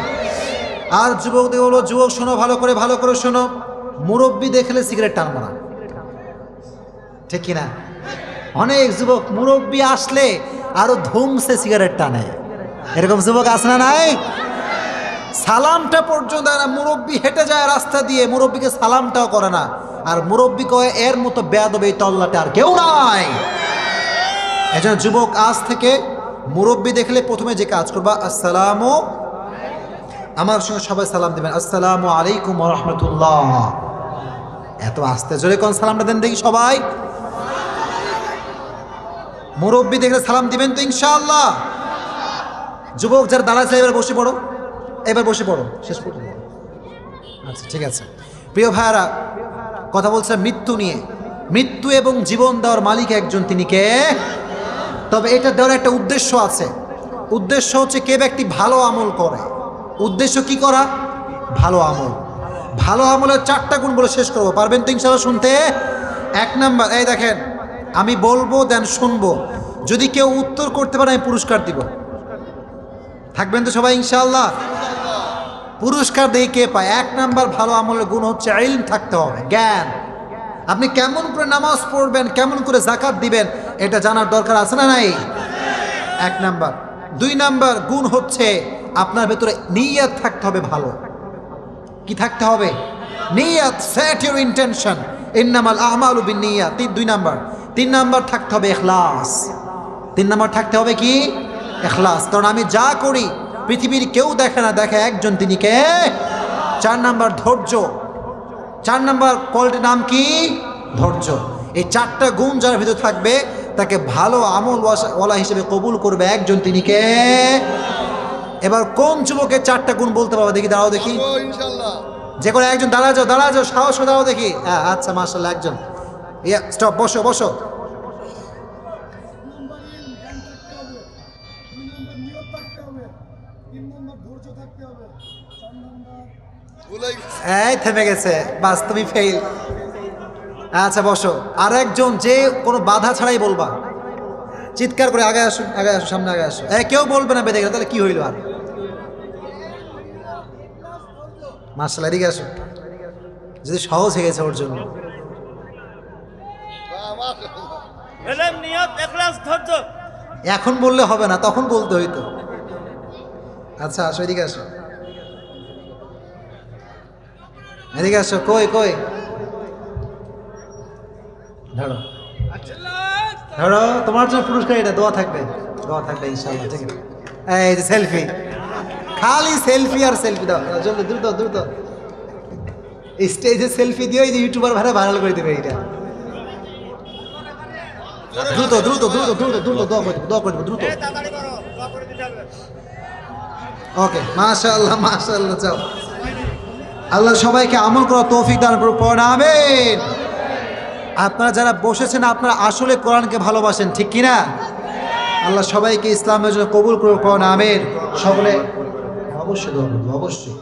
আর যুবকদের হলো, যুবক শোনো, ভালো করে, ভালো করে শোনো, মুরব্বী দেখলে সিগারেট টানবো না, ঠিক কিনা? অনেক যুবক মুরব্বী আসলে আরো ধুমসে সিগারেট টানে, এরকম যুবক আছে না নাই? সালামটা পর্যন্ত মুরব্বী হেঁটে যায় রাস্তা দিয়ে, মুরব্বীকে সালামটাও করে না। আর মুরব্বী কয় এর মতো বেয়াদব এই তল্লাটে আর কেউ নাই। এজন্য যুবক, আজ থেকে মুরব্বী দেখলে প্রথমে যে কাজ করবা, আসসালামু, আমার সঙ্গে সবাই সালাম দিবেন, আসসালামু আলাইকুম ওয়া রাহমাতুল্লাহ। এত আস্তে জোরে কোন সালামটা দেন দেখি সবাই। মুরব্বী দেখলে সালাম দিবেন তো ইনশাআল্লাহ। যুবক যারা দাঁড়াচ্ছে, এবার বসে পড়ো, এবার বসে পড়ো, শেষ পর্যন্ত। আচ্ছা, ঠিক আছে। প্রিয় ভাইয়ারা, কথা বলছে মৃত্যু নিয়ে। মৃত্যু এবং জীবন দেওয়ার মালিক একজন, তিনি কে? তবে এটা দেওয়ার একটা উদ্দেশ্য আছে। উদ্দেশ্য হচ্ছে কে ব্যক্তি ভালো আমল করে। উদ্দেশ্য কি করা? ভালো আমল। ভালো আমলের 4টা গুণ বলে শেষ করবো, পারবেন তো ইনশাআল্লাহ শুনতে? 1 নাম্বার, এই দেখেন, আমি বলবো দেন শুনবো, যদি কেউ উত্তর করতে পারে আমি পুরস্কার দিব। থাকবেন তো সবাই ইনশাআল্লাহ? পুরস্কার দিয়ে কে পায়? 1 নাম্বার ভালো আমলের গুণ হচ্ছে ইলম থাকতে হবে, জ্ঞান। আপনি কেমন করে নামাজ পড়বেন, কেমন করে যাকাত দিবেন, এটা জানার দরকার আছে না নাই? 1 নাম্বার। 2 নাম্বার গুণ হচ্ছে আপনার ভেতরে নিয়ত থাকতে হবে ভালো। কি থাকতে হবে? নিয়ত, সেট ইউর ইন্টেনশন, ইন্নামাল আমালু বিন্নিয়াত। 2 নাম্বার। 3 নাম্বার থাকতে হবে ইখলাস। 3 নাম্বার থাকতে হবে কি? ইখলাস। কারণ আমি যা করি পৃথিবীর কেউ দেখে না, দেখে একজন, তিনি কে? 4 নাম্বার ধৈর্য। 4 নাম্বার কোয়ালিটির নাম কি? ধৈর্য। এই 4টা গুণ যার ভিতর থাকবে তাকে ভালো আমল ওয়ালা হিসেবে কবুল করবে একজন, তিনি কে? এবার কোন যুবকের 4টা গুণ বলতে পারবে দেখি? দাঁড়াও দেখি, যে কোনো একজন, দাঁড়া যাও, দাঁড়া যাও, সাহস দাঁড়াও দেখি। হ্যাঁ, আচ্ছা, মাশাআল্লাহ, একজন। স্টপ, বসো, বসো। এই থেমে গেছে, বাস, তুমি ফেল। আচ্ছা, বসো। আর একজন, যে কোনো বাধা ছাড়াই বলবা, চিৎকার করে আগে আসো, আগে আসো, সামনে আগে আসো। কেউ বলবে না বেঁধে গেলে, তাহলে কি হইল? আর মাশাআল্লাহ, এদিকে আসো, যদি সহজ হয়ে গেছে ওর জন্য। এখন বললে হবে না, তখন বলতে হইতো। আচ্ছা, আসো, এদিকে আসো, এদিকে আসো। কই কই, ধরো, ধরো, তোমার জন্য পুরস্কার, এটা দোয়া থাকবে, দোয়া থাকবে ইনশাআল্লাহ। ঠিক আছে, এই যে সেলফি, খালি সেলফি আর সেলফি দাও, জলদি, দ্রুত দ্রুত। স্টেজে সেলফি দিও, এই যে ইউটিউবার ভাড়া ভাইরাল করে দেবে। এইটা দ্রুত দ্রুত দ্রুত দ্রুত দ্রুত দোয়া করে দেবো দ্রুত। ওকে, মাশাআল্লাহ মাশাআল্লাহ। যাও, আল্লাহ সবাইকে আমল করার তৌফিক দান করুন, পড়ুন আমিন। আপনারা যারা বসেছেন আপনারা আসলে কোরআনকে ভালোবাসেন, ঠিক কিনা? আল্লাহ সবাইকে ইসলামের জন্য কবুল করুন, পড়ুন আমিন। সকলে অবশ্যই দোয়া করবো, অবশ্যই।